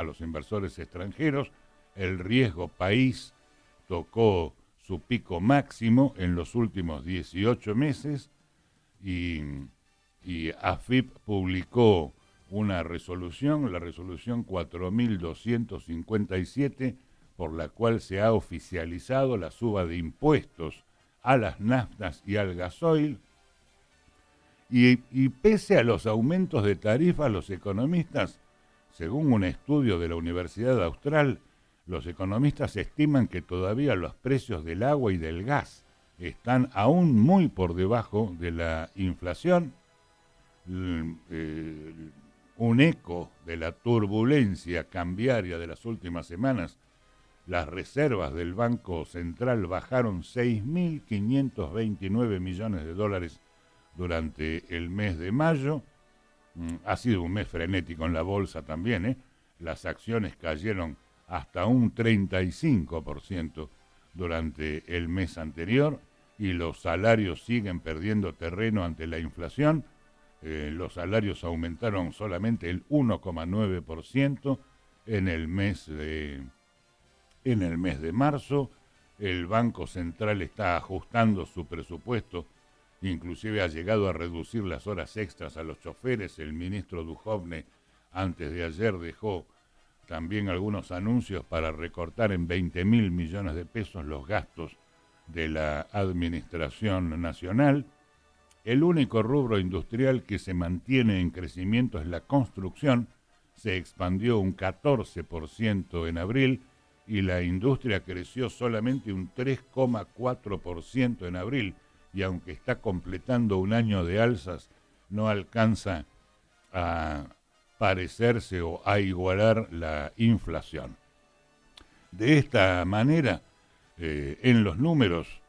extranjeros. El riesgo país tocó su pico máximo en los últimos 18 meses y AFIP publicó una resolución, la resolución 4257, por la cual se ha oficializado la suba de impuestos a las naftas y al gasoil, y pese a los aumentos de tarifas, los economistas, según un estudio de la Universidad Austral, los economistas estiman que todavía los precios del agua y del gas están aún muy por debajo de la inflación. Un eco de la turbulencia cambiaria de las últimas semanas, las reservas del Banco Central bajaron 6.529 millones de dólares durante el mes de mayo. Ha sido un mes frenético en la bolsa también, Las acciones cayeron hasta un 35% durante el mes anterior y los salarios siguen perdiendo terreno ante la inflación. Los salarios aumentaron solamente el 1,9% en el mes de marzo. El Banco Central está ajustando su presupuesto, inclusive ha llegado a reducir las horas extras a los choferes. El ministro Duhovne antes de ayer dejó también algunos anuncios para recortar en 20.000 millones de pesos los gastos de la Administración Nacional. El único rubro industrial que se mantiene en crecimiento es la construcción. Se expandió un 14% en abril y la industria creció solamente un 3,4% en abril. Y aunque está completando un año de alzas, no alcanza a parecerse o a igualar la inflación. De esta manera, en los números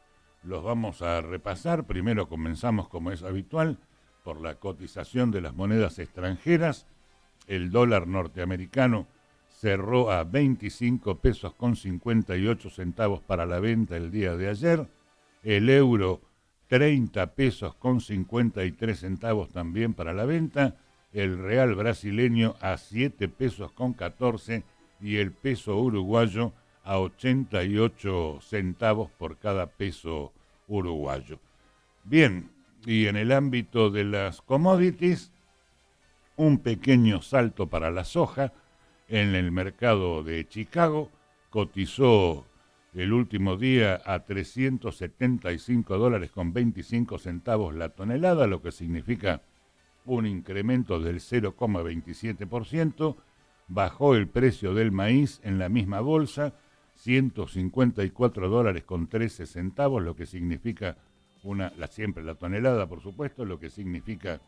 los vamos a repasar. Primero comenzamos, como es habitual, por la cotización de las monedas extranjeras. El dólar norteamericano cerró a 25 pesos con 58 centavos para la venta el día de ayer. El euro, 30 pesos con 53 centavos también para la venta. El real brasileño a 7 pesos con 14 y el peso uruguayo a 88 centavos por cada peso uruguayo. Bien, y en el ámbito de las commodities, un pequeño salto para la soja. En el mercado de Chicago cotizó el último día a $375.25 la tonelada, lo que significa un incremento del 0,27%. Bajó el precio del maíz en la misma bolsa, $154.13, lo que significa siempre la tonelada, por supuesto, lo que significa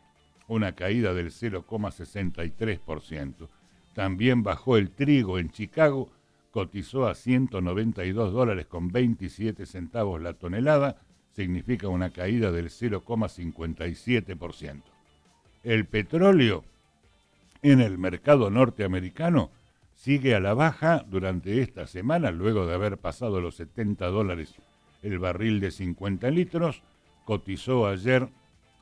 una caída del 0,63%. También bajó el trigo en Chicago, cotizó a $192.27 la tonelada, significa una caída del 0,57%. El petróleo en el mercado norteamericano sigue a la baja durante esta semana, luego de haber pasado los $70 el barril de 50 litros, cotizó ayer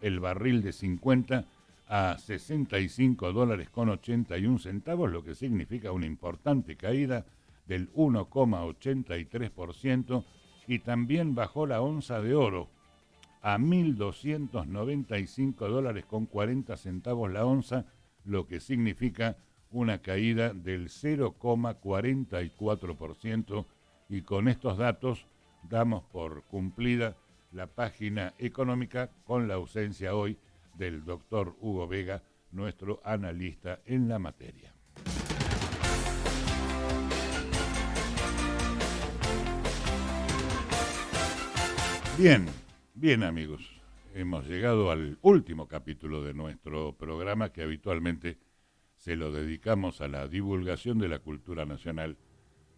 el barril de 50 a $65.81, lo que significa una importante caída del 1,83%, y también bajó la onza de oro a $1.295.40 la onza, lo que significa una caída del 0,44%, y con estos datos damos por cumplida la página económica con la ausencia hoy del doctor Hugo Vega, nuestro analista en la materia. Bien amigos, hemos llegado al último capítulo de nuestro programa, que habitualmente se lo dedicamos a la divulgación de la cultura nacional.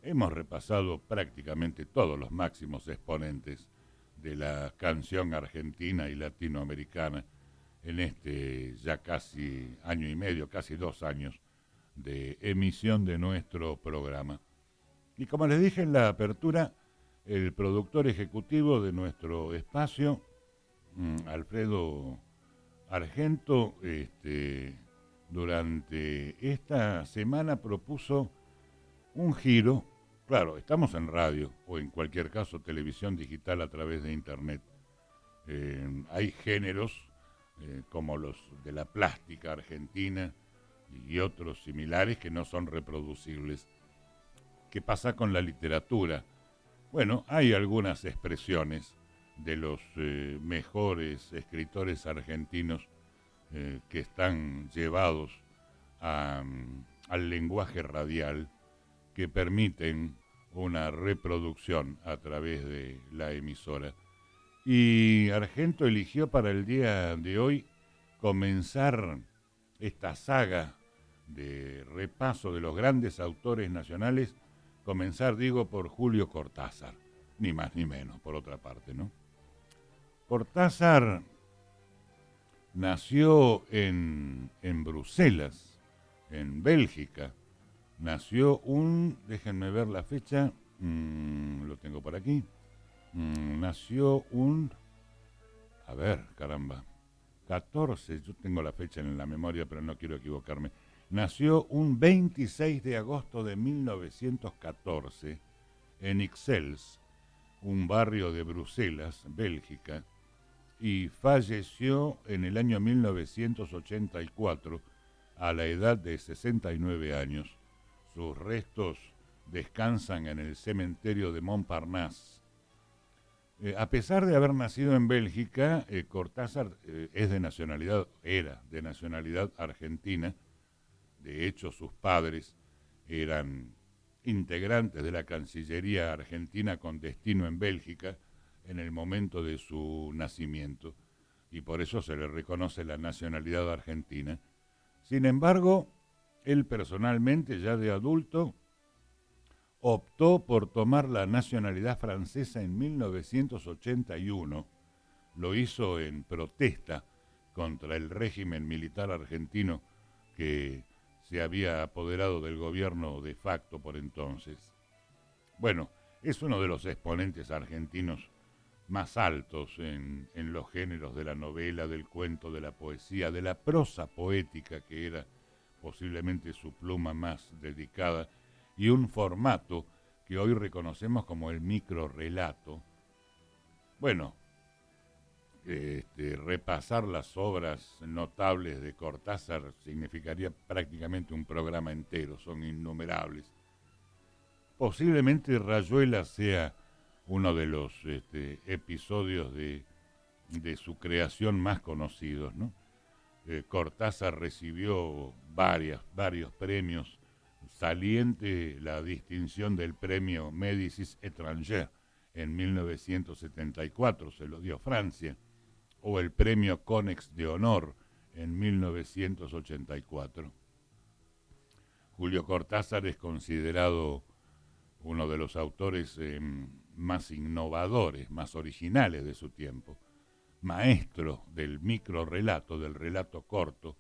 Hemos repasado prácticamente todos los máximos exponentes de la canción argentina y latinoamericana en este ya casi año y medio, casi 2 años de emisión de nuestro programa. Y como les dije en la apertura, el productor ejecutivo de nuestro espacio, Alfredo Argento, durante esta semana propuso un giro. Claro, estamos en radio o en cualquier caso televisión digital a través de internet. Hay géneros como los de la plástica argentina y otros similares que no son reproducibles. ¿Qué pasa con la literatura? Bueno, hay algunas expresiones de los mejores escritores argentinos que están llevados al lenguaje radial, que permiten una reproducción a través de la emisora. Y Argento eligió para el día de hoy comenzar esta saga de repaso de los grandes autores nacionales, comenzar, digo, por Julio Cortázar, ni más ni menos, por otra parte, ¿no? Cortázar nació en Bruselas, en Bélgica. Nació déjenme ver la fecha, lo tengo por aquí. Nació 14, yo tengo la fecha en la memoria, pero no quiero equivocarme. Nació un 26 de agosto de 1914 en Ixelles, un barrio de Bruselas, Bélgica, y falleció en el año 1984 a la edad de 69 años. Sus restos descansan en el cementerio de Montparnasse. A pesar de haber nacido en Bélgica, Cortázar era de nacionalidad argentina. De hecho, sus padres eran integrantes de la Cancillería argentina con destino en Bélgica en el momento de su nacimiento, y por eso se le reconoce la nacionalidad argentina. Sin embargo, él personalmente, ya de adulto, optó por tomar la nacionalidad francesa en 1981. Lo hizo en protesta contra el régimen militar argentino que se había apoderado del gobierno de facto por entonces. Bueno, es uno de los exponentes argentinos más altos en los géneros de la novela, del cuento, de la poesía, de la prosa poética, que era posiblemente su pluma más dedicada, y un formato que hoy reconocemos como el microrrelato. Bueno, repasar las obras notables de Cortázar significaría prácticamente un programa entero, son innumerables. Posiblemente Rayuela sea uno de los episodios de su creación más conocidos, ¿no? Cortázar recibió varios premios, saliente la distinción del premio Médicis étranger en 1974, se lo dio Francia, o el premio Konex de Honor en 1984. Julio Cortázar es considerado uno de los autores más innovadores, más originales de su tiempo, maestro del microrrelato, del relato corto.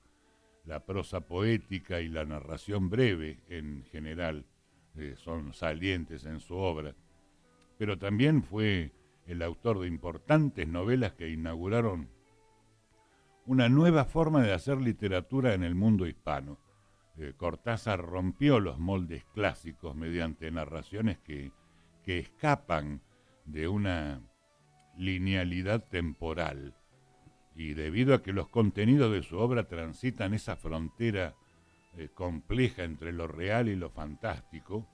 La prosa poética y la narración breve en general son salientes en su obra, pero también fue el autor de importantes novelas que inauguraron una nueva forma de hacer literatura en el mundo hispano. Cortázar rompió los moldes clásicos mediante narraciones que escapan de una linealidad temporal, y debido a que los contenidos de su obra transitan esa frontera compleja entre lo real y lo fantástico,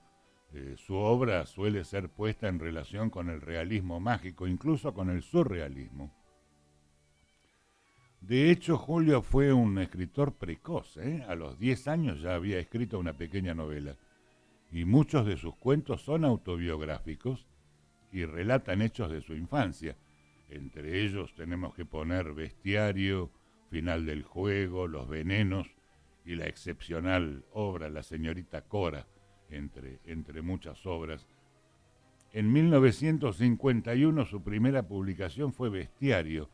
su obra suele ser puesta en relación con el realismo mágico, incluso con el surrealismo. De hecho, Julio fue un escritor precoz, A los 10 años ya había escrito una pequeña novela, y muchos de sus cuentos son autobiográficos y relatan hechos de su infancia. Entre ellos tenemos que poner Bestiario, Final del juego, Los venenos y la excepcional obra La señorita Cora, entre muchas obras. En 1951 su primera publicación fue Bestiario,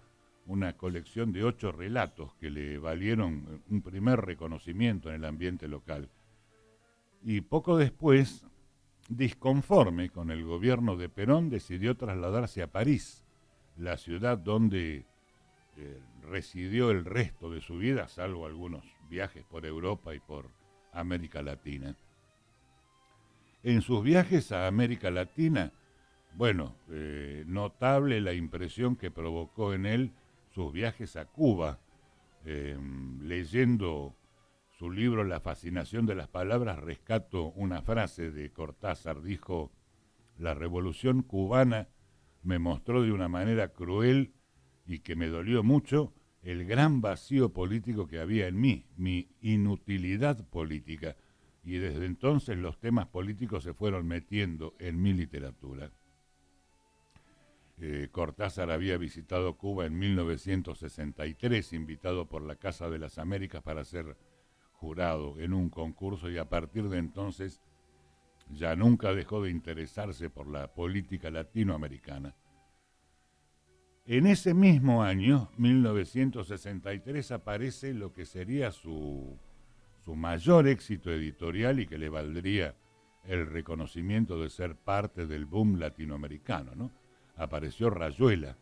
una colección de 8 relatos que le valieron un primer reconocimiento en el ambiente local. Y poco después, disconforme con el gobierno de Perón, decidió trasladarse a París, la ciudad donde residió el resto de su vida, salvo algunos viajes por Europa y por América Latina. En sus viajes a América Latina, notable la impresión que provocó en él sus viajes a Cuba. Leyendo su libro La fascinación de las palabras, rescato una frase de Cortázar. Dijo: "La revolución cubana me mostró de una manera cruel y que me dolió mucho el gran vacío político que había en mí, mi inutilidad política, y desde entonces los temas políticos se fueron metiendo en mi literatura". Cortázar había visitado Cuba en 1963, invitado por la Casa de las Américas para ser jurado en un concurso, y a partir de entonces ya nunca dejó de interesarse por la política latinoamericana. En ese mismo año, 1963, aparece lo que sería su mayor éxito editorial y que le valdría el reconocimiento de ser parte del boom latinoamericano, ¿no? Apareció Rayuela,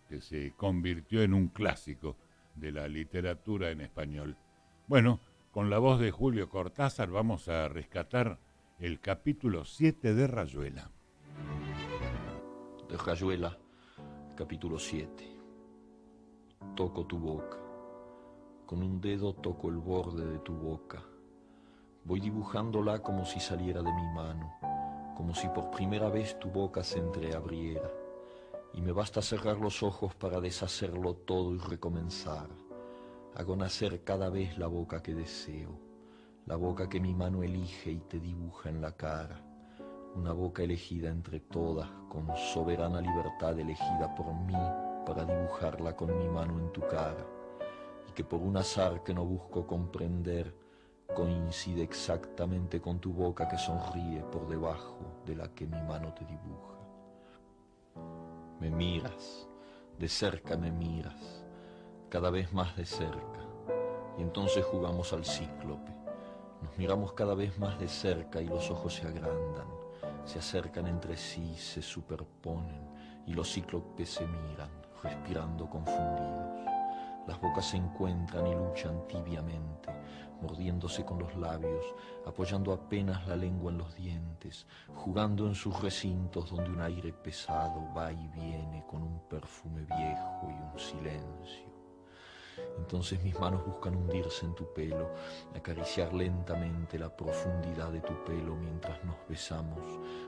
que se convirtió en un clásico de la literatura en español. Bueno, con la voz de Julio Cortázar vamos a rescatar el capítulo 7 de Rayuela. De Rayuela, capítulo 7. Toco tu boca. Con un dedo toco el borde de tu boca. Voy dibujándola como si saliera de mi mano, como si por primera vez tu boca se entreabriera. Y me basta cerrar los ojos para deshacerlo todo y recomenzar. Hago nacer cada vez la boca que deseo, la boca que mi mano elige y te dibuja en la cara. Una boca elegida entre todas, con soberana libertad elegida por mí para dibujarla con mi mano en tu cara. Y que por un azar que no busco comprender, coincide exactamente con tu boca que sonríe por debajo de la que mi mano te dibuja. Me miras, de cerca me miras, cada vez más de cerca, y entonces jugamos al cíclope. Nos miramos cada vez más de cerca y los ojos se agrandan, se acercan entre sí, se superponen, y los cíclopes se miran, respirando confundidos. Las bocas se encuentran y luchan tibiamente, mordiéndose con los labios, apoyando apenas la lengua en los dientes, jugando en sus recintos donde un aire pesado va y viene con un perfume viejo y un silencio. Entonces mis manos buscan hundirse en tu pelo, acariciar lentamente la profundidad de tu pelo mientras nos besamos,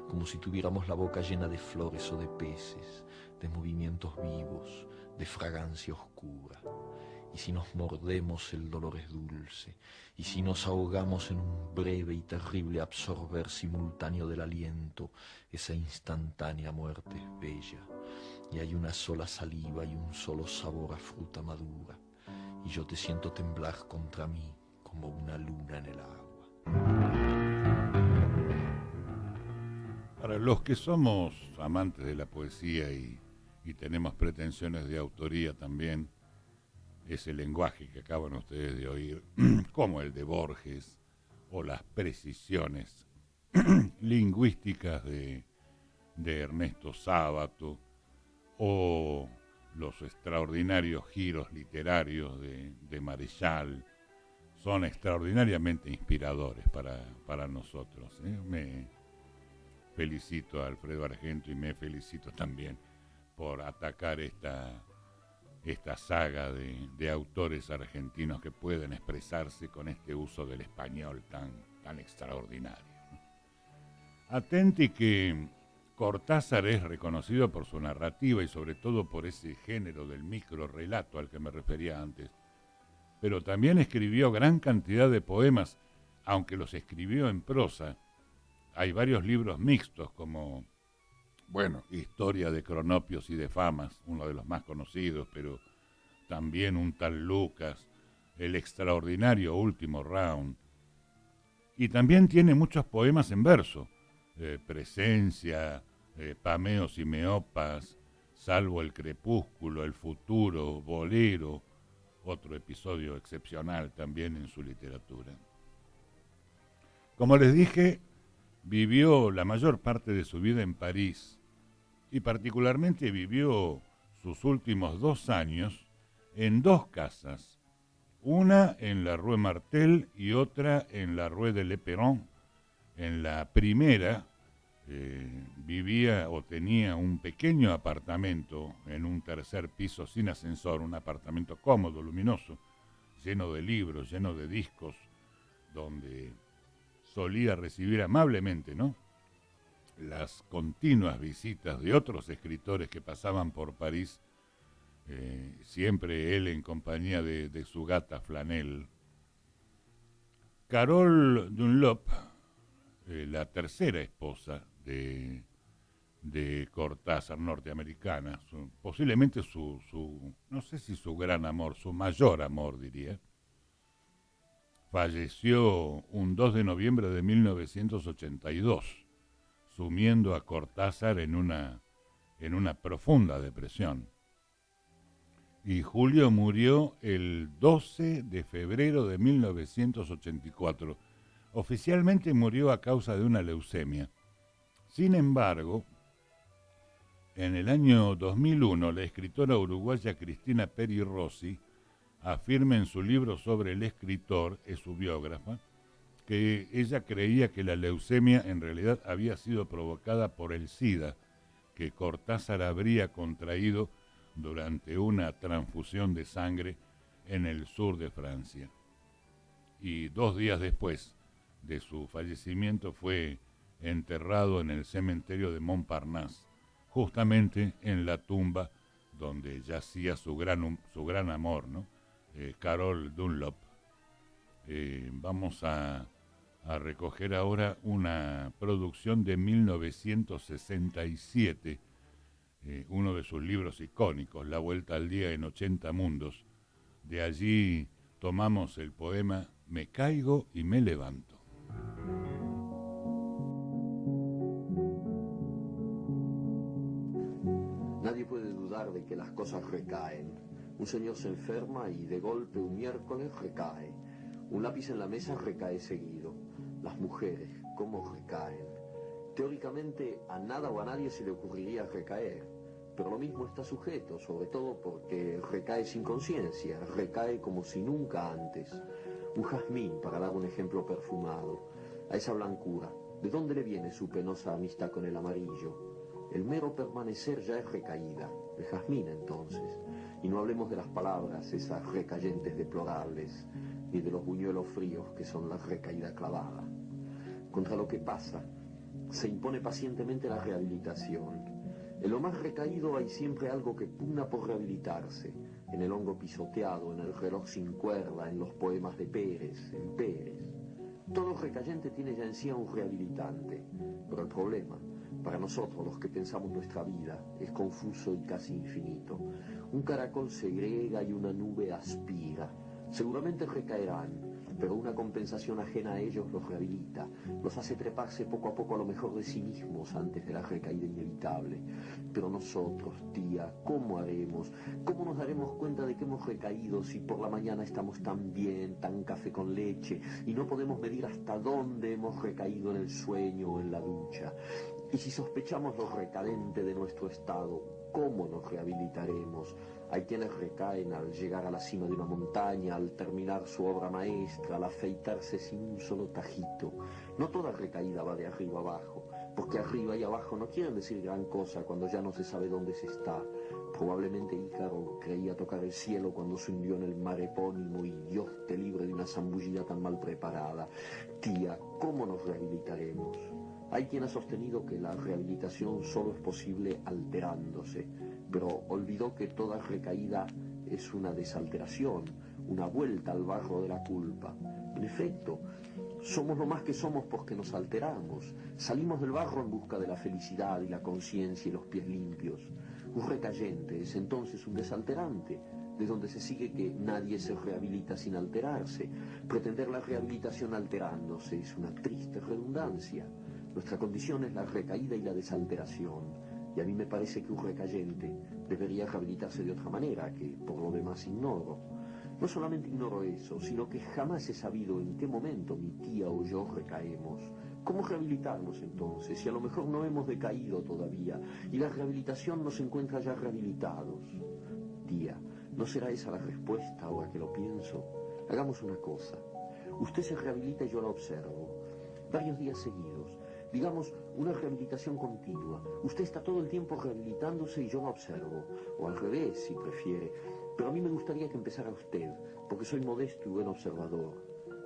como si tuviéramos la boca llena de flores o de peces, de movimientos vivos, de fragancia oscura. Y si nos mordemos el dolor es dulce, y si nos ahogamos en un breve y terrible absorber simultáneo del aliento, esa instantánea muerte es bella, y hay una sola saliva y un solo sabor a fruta madura, y yo te siento temblar contra mí como una luna en el agua. Para los que somos amantes de la poesía y tenemos pretensiones de autoría también, ese lenguaje que acaban ustedes de oír, como el de Borges, o las precisiones lingüísticas de Ernesto Sábato, o los extraordinarios giros literarios de Marechal, son extraordinariamente inspiradores para nosotros. Me felicito a Alfredo Argento y me felicito también por atacar esta saga de autores argentinos que pueden expresarse con este uso del español tan extraordinario. Atenti que Cortázar es reconocido por su narrativa y sobre todo por ese género del microrrelato al que me refería antes, pero también escribió gran cantidad de poemas, aunque los escribió en prosa. Hay varios libros mixtos como, Historia de Cronopios y de Famas, uno de los más conocidos, pero también un tal Lucas, el extraordinario Último Round. Y también tiene muchos poemas en verso, Presencia, Pameos y Meopas, Salvo el Crepúsculo, El Futuro, Bolero, otro episodio excepcional también en su literatura. Como les dije, vivió la mayor parte de su vida en París y particularmente vivió sus últimos 2 años en 2 casas, una en la Rue Martel y otra en la Rue de l'Éperon. En la primera vivía o tenía un pequeño apartamento en un 3er piso sin ascensor, un apartamento cómodo, luminoso, lleno de libros, lleno de discos, donde solía recibir amablemente, las continuas visitas de otros escritores que pasaban por París, siempre él en compañía de su gata Flanel. Carole Dunlop, la tercera esposa de Cortázar, norteamericana, posiblemente no sé si su gran amor, su mayor amor diría, falleció un 2 de noviembre de 1982, sumiendo a Cortázar en una profunda depresión. Y Julio murió el 12 de febrero de 1984. Oficialmente murió a causa de una leucemia. Sin embargo, en el año 2001, la escritora uruguaya Cristina Peri Rossi afirma en su libro sobre el escritor, es su biógrafa, que ella creía que la leucemia en realidad había sido provocada por el SIDA, que Cortázar habría contraído durante una transfusión de sangre en el sur de Francia. Y 2 días después de su fallecimiento fue enterrado en el cementerio de Montparnasse, justamente en la tumba donde yacía su gran amor, Carole Dunlop. Vamos a recoger ahora una producción de 1967, uno de sus libros icónicos, La Vuelta al Día en 80 Mundos. De allí tomamos el poema Me caigo y me levanto. Nadie puede dudar de que las cosas recaen. Un señor se enferma y de golpe un miércoles recae. Un lápiz en la mesa recae seguido. Las mujeres, ¿cómo recaen? Teóricamente a nada o a nadie se le ocurriría recaer, pero lo mismo está sujeto, sobre todo porque recae sin conciencia, recae como si nunca antes. un jazmín, para dar un ejemplo perfumado, a esa blancura. ¿De dónde le viene su penosa amistad con el amarillo? El mero permanecer ya es recaída, el jazmín entonces. Y no hablemos de las palabras, esas recayentes deplorables, ni de los buñuelos fríos que son la recaída clavada. Contra lo que pasa, se impone pacientemente la rehabilitación. En lo más recaído hay siempre algo que pugna por rehabilitarse, en el hongo pisoteado, en el reloj sin cuerda, en los poemas de Pérez, en Pérez. Todo recayente tiene ya en sí a un rehabilitante, pero el problema, para nosotros los que pensamos nuestra vida, es confuso y casi infinito. Un caracol segrega y una nube aspira. Seguramente recaerán, pero una compensación ajena a ellos los rehabilita, los hace treparse poco a poco a lo mejor de sí mismos antes de la recaída inevitable. Pero nosotros, tía, ¿cómo haremos? ¿Cómo nos daremos cuenta de que hemos recaído si por la mañana estamos tan bien, tan café con leche, y no podemos medir hasta dónde hemos recaído en el sueño o en la ducha? Y si sospechamos lo recadente de nuestro estado, ¿cómo nos rehabilitaremos? Hay quienes recaen al llegar a la cima de una montaña, al terminar su obra maestra, al afeitarse sin un solo tajito. No toda recaída va de arriba abajo, porque arriba y abajo no quieren decir gran cosa cuando ya no se sabe dónde se está. Probablemente Ícaro creía tocar el cielo cuando se hundió en el mar epónimo y Dios te libre de una zambullida tan mal preparada. Tía, ¿cómo nos rehabilitaremos? Hay quien ha sostenido que la rehabilitación solo es posible alterándose, pero olvidó que toda recaída es una desalteración, una vuelta al barro de la culpa. En efecto, somos lo más que somos porque nos alteramos. Salimos del barro en busca de la felicidad y la conciencia y los pies limpios. Un recayente es entonces un desalterante, de donde se sigue que nadie se rehabilita sin alterarse. Pretender la rehabilitación alterándose es una triste redundancia. Nuestra condición es la recaída y la desalteración, y a mí me parece que un recayente debería rehabilitarse de otra manera, que por lo demás ignoro. No solamente ignoro eso, sino que jamás he sabido en qué momento mi tía o yo recaemos. ¿Cómo rehabilitarnos entonces, si a lo mejor no hemos decaído todavía, y la rehabilitación nos encuentra ya rehabilitados? Tía, ¿no será esa la respuesta ahora que lo pienso? Hagamos una cosa. Usted se rehabilita y yo la observo, varios días seguidos. Digamos, una rehabilitación continua. Usted está todo el tiempo rehabilitándose y yo lo observo. O al revés, si prefiere. Pero a mí me gustaría que empezara usted, porque soy modesto y buen observador.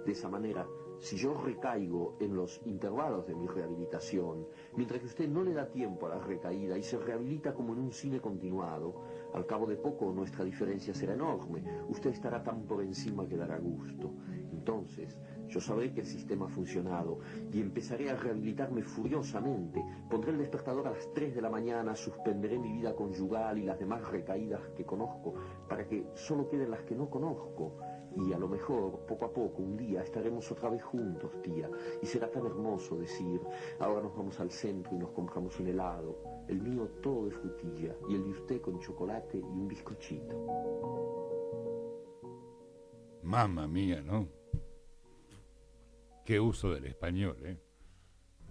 De esa manera, si yo recaigo en los intervalos de mi rehabilitación, mientras que usted no le da tiempo a la recaída y se rehabilita como en un cine continuado, al cabo de poco nuestra diferencia será enorme. Usted estará tan por encima que dará gusto. Entonces, yo sabré que el sistema ha funcionado y empezaré a rehabilitarme furiosamente. Pondré el despertador a las 3 de la mañana, suspenderé mi vida conyugal y las demás recaídas que conozco, para que solo queden las que no conozco. Y a lo mejor, poco a poco, un día estaremos otra vez juntos, tía, y será tan hermoso decir, ahora nos vamos al centro y nos compramos un helado, el mío todo de frutilla, y el de usted con chocolate y un bizcochito. Mamma mía, ¿no? Qué uso del español, ¿eh?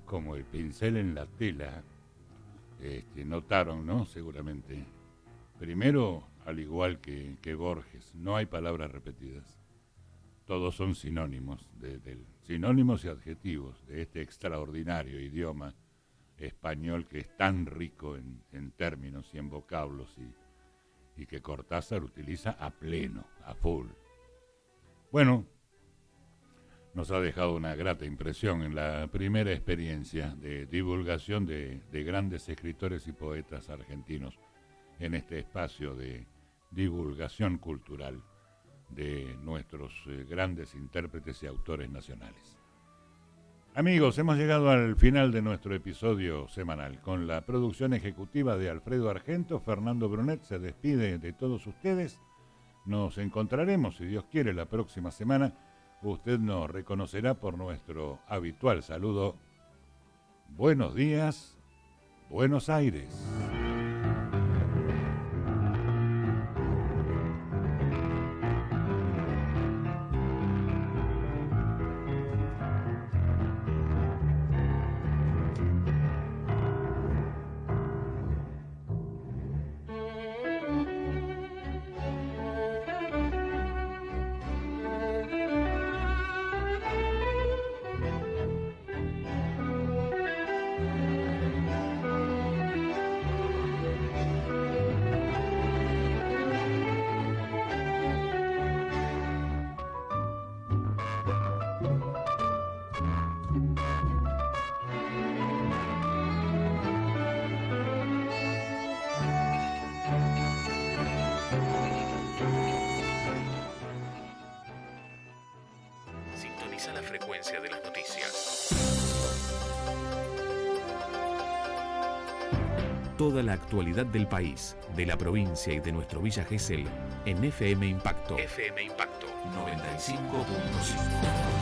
Como el pincel en la tela, notaron, ¿no? Seguramente. Primero, al igual que Borges, no hay palabras repetidas. Todos son sinónimos, sinónimos y adjetivos de este extraordinario idioma español que es tan rico en términos y en vocablos y que Cortázar utiliza a pleno, a full. Bueno, nos ha dejado una grata impresión en la primera experiencia de divulgación de grandes escritores y poetas argentinos en este espacio de divulgación cultural de nuestros grandes intérpretes y autores nacionales. Amigos, hemos llegado al final de nuestro episodio semanal. Con la producción ejecutiva de Alfredo Argento, Fernando Brunet se despide de todos ustedes. Nos encontraremos, si Dios quiere, la próxima semana. Usted nos reconocerá por nuestro habitual saludo. Buenos días, Buenos Aires. frecuencia de las noticias. Toda la actualidad del país, de la provincia y de nuestro Villa Gesell en FM Impacto. FM Impacto 95.5.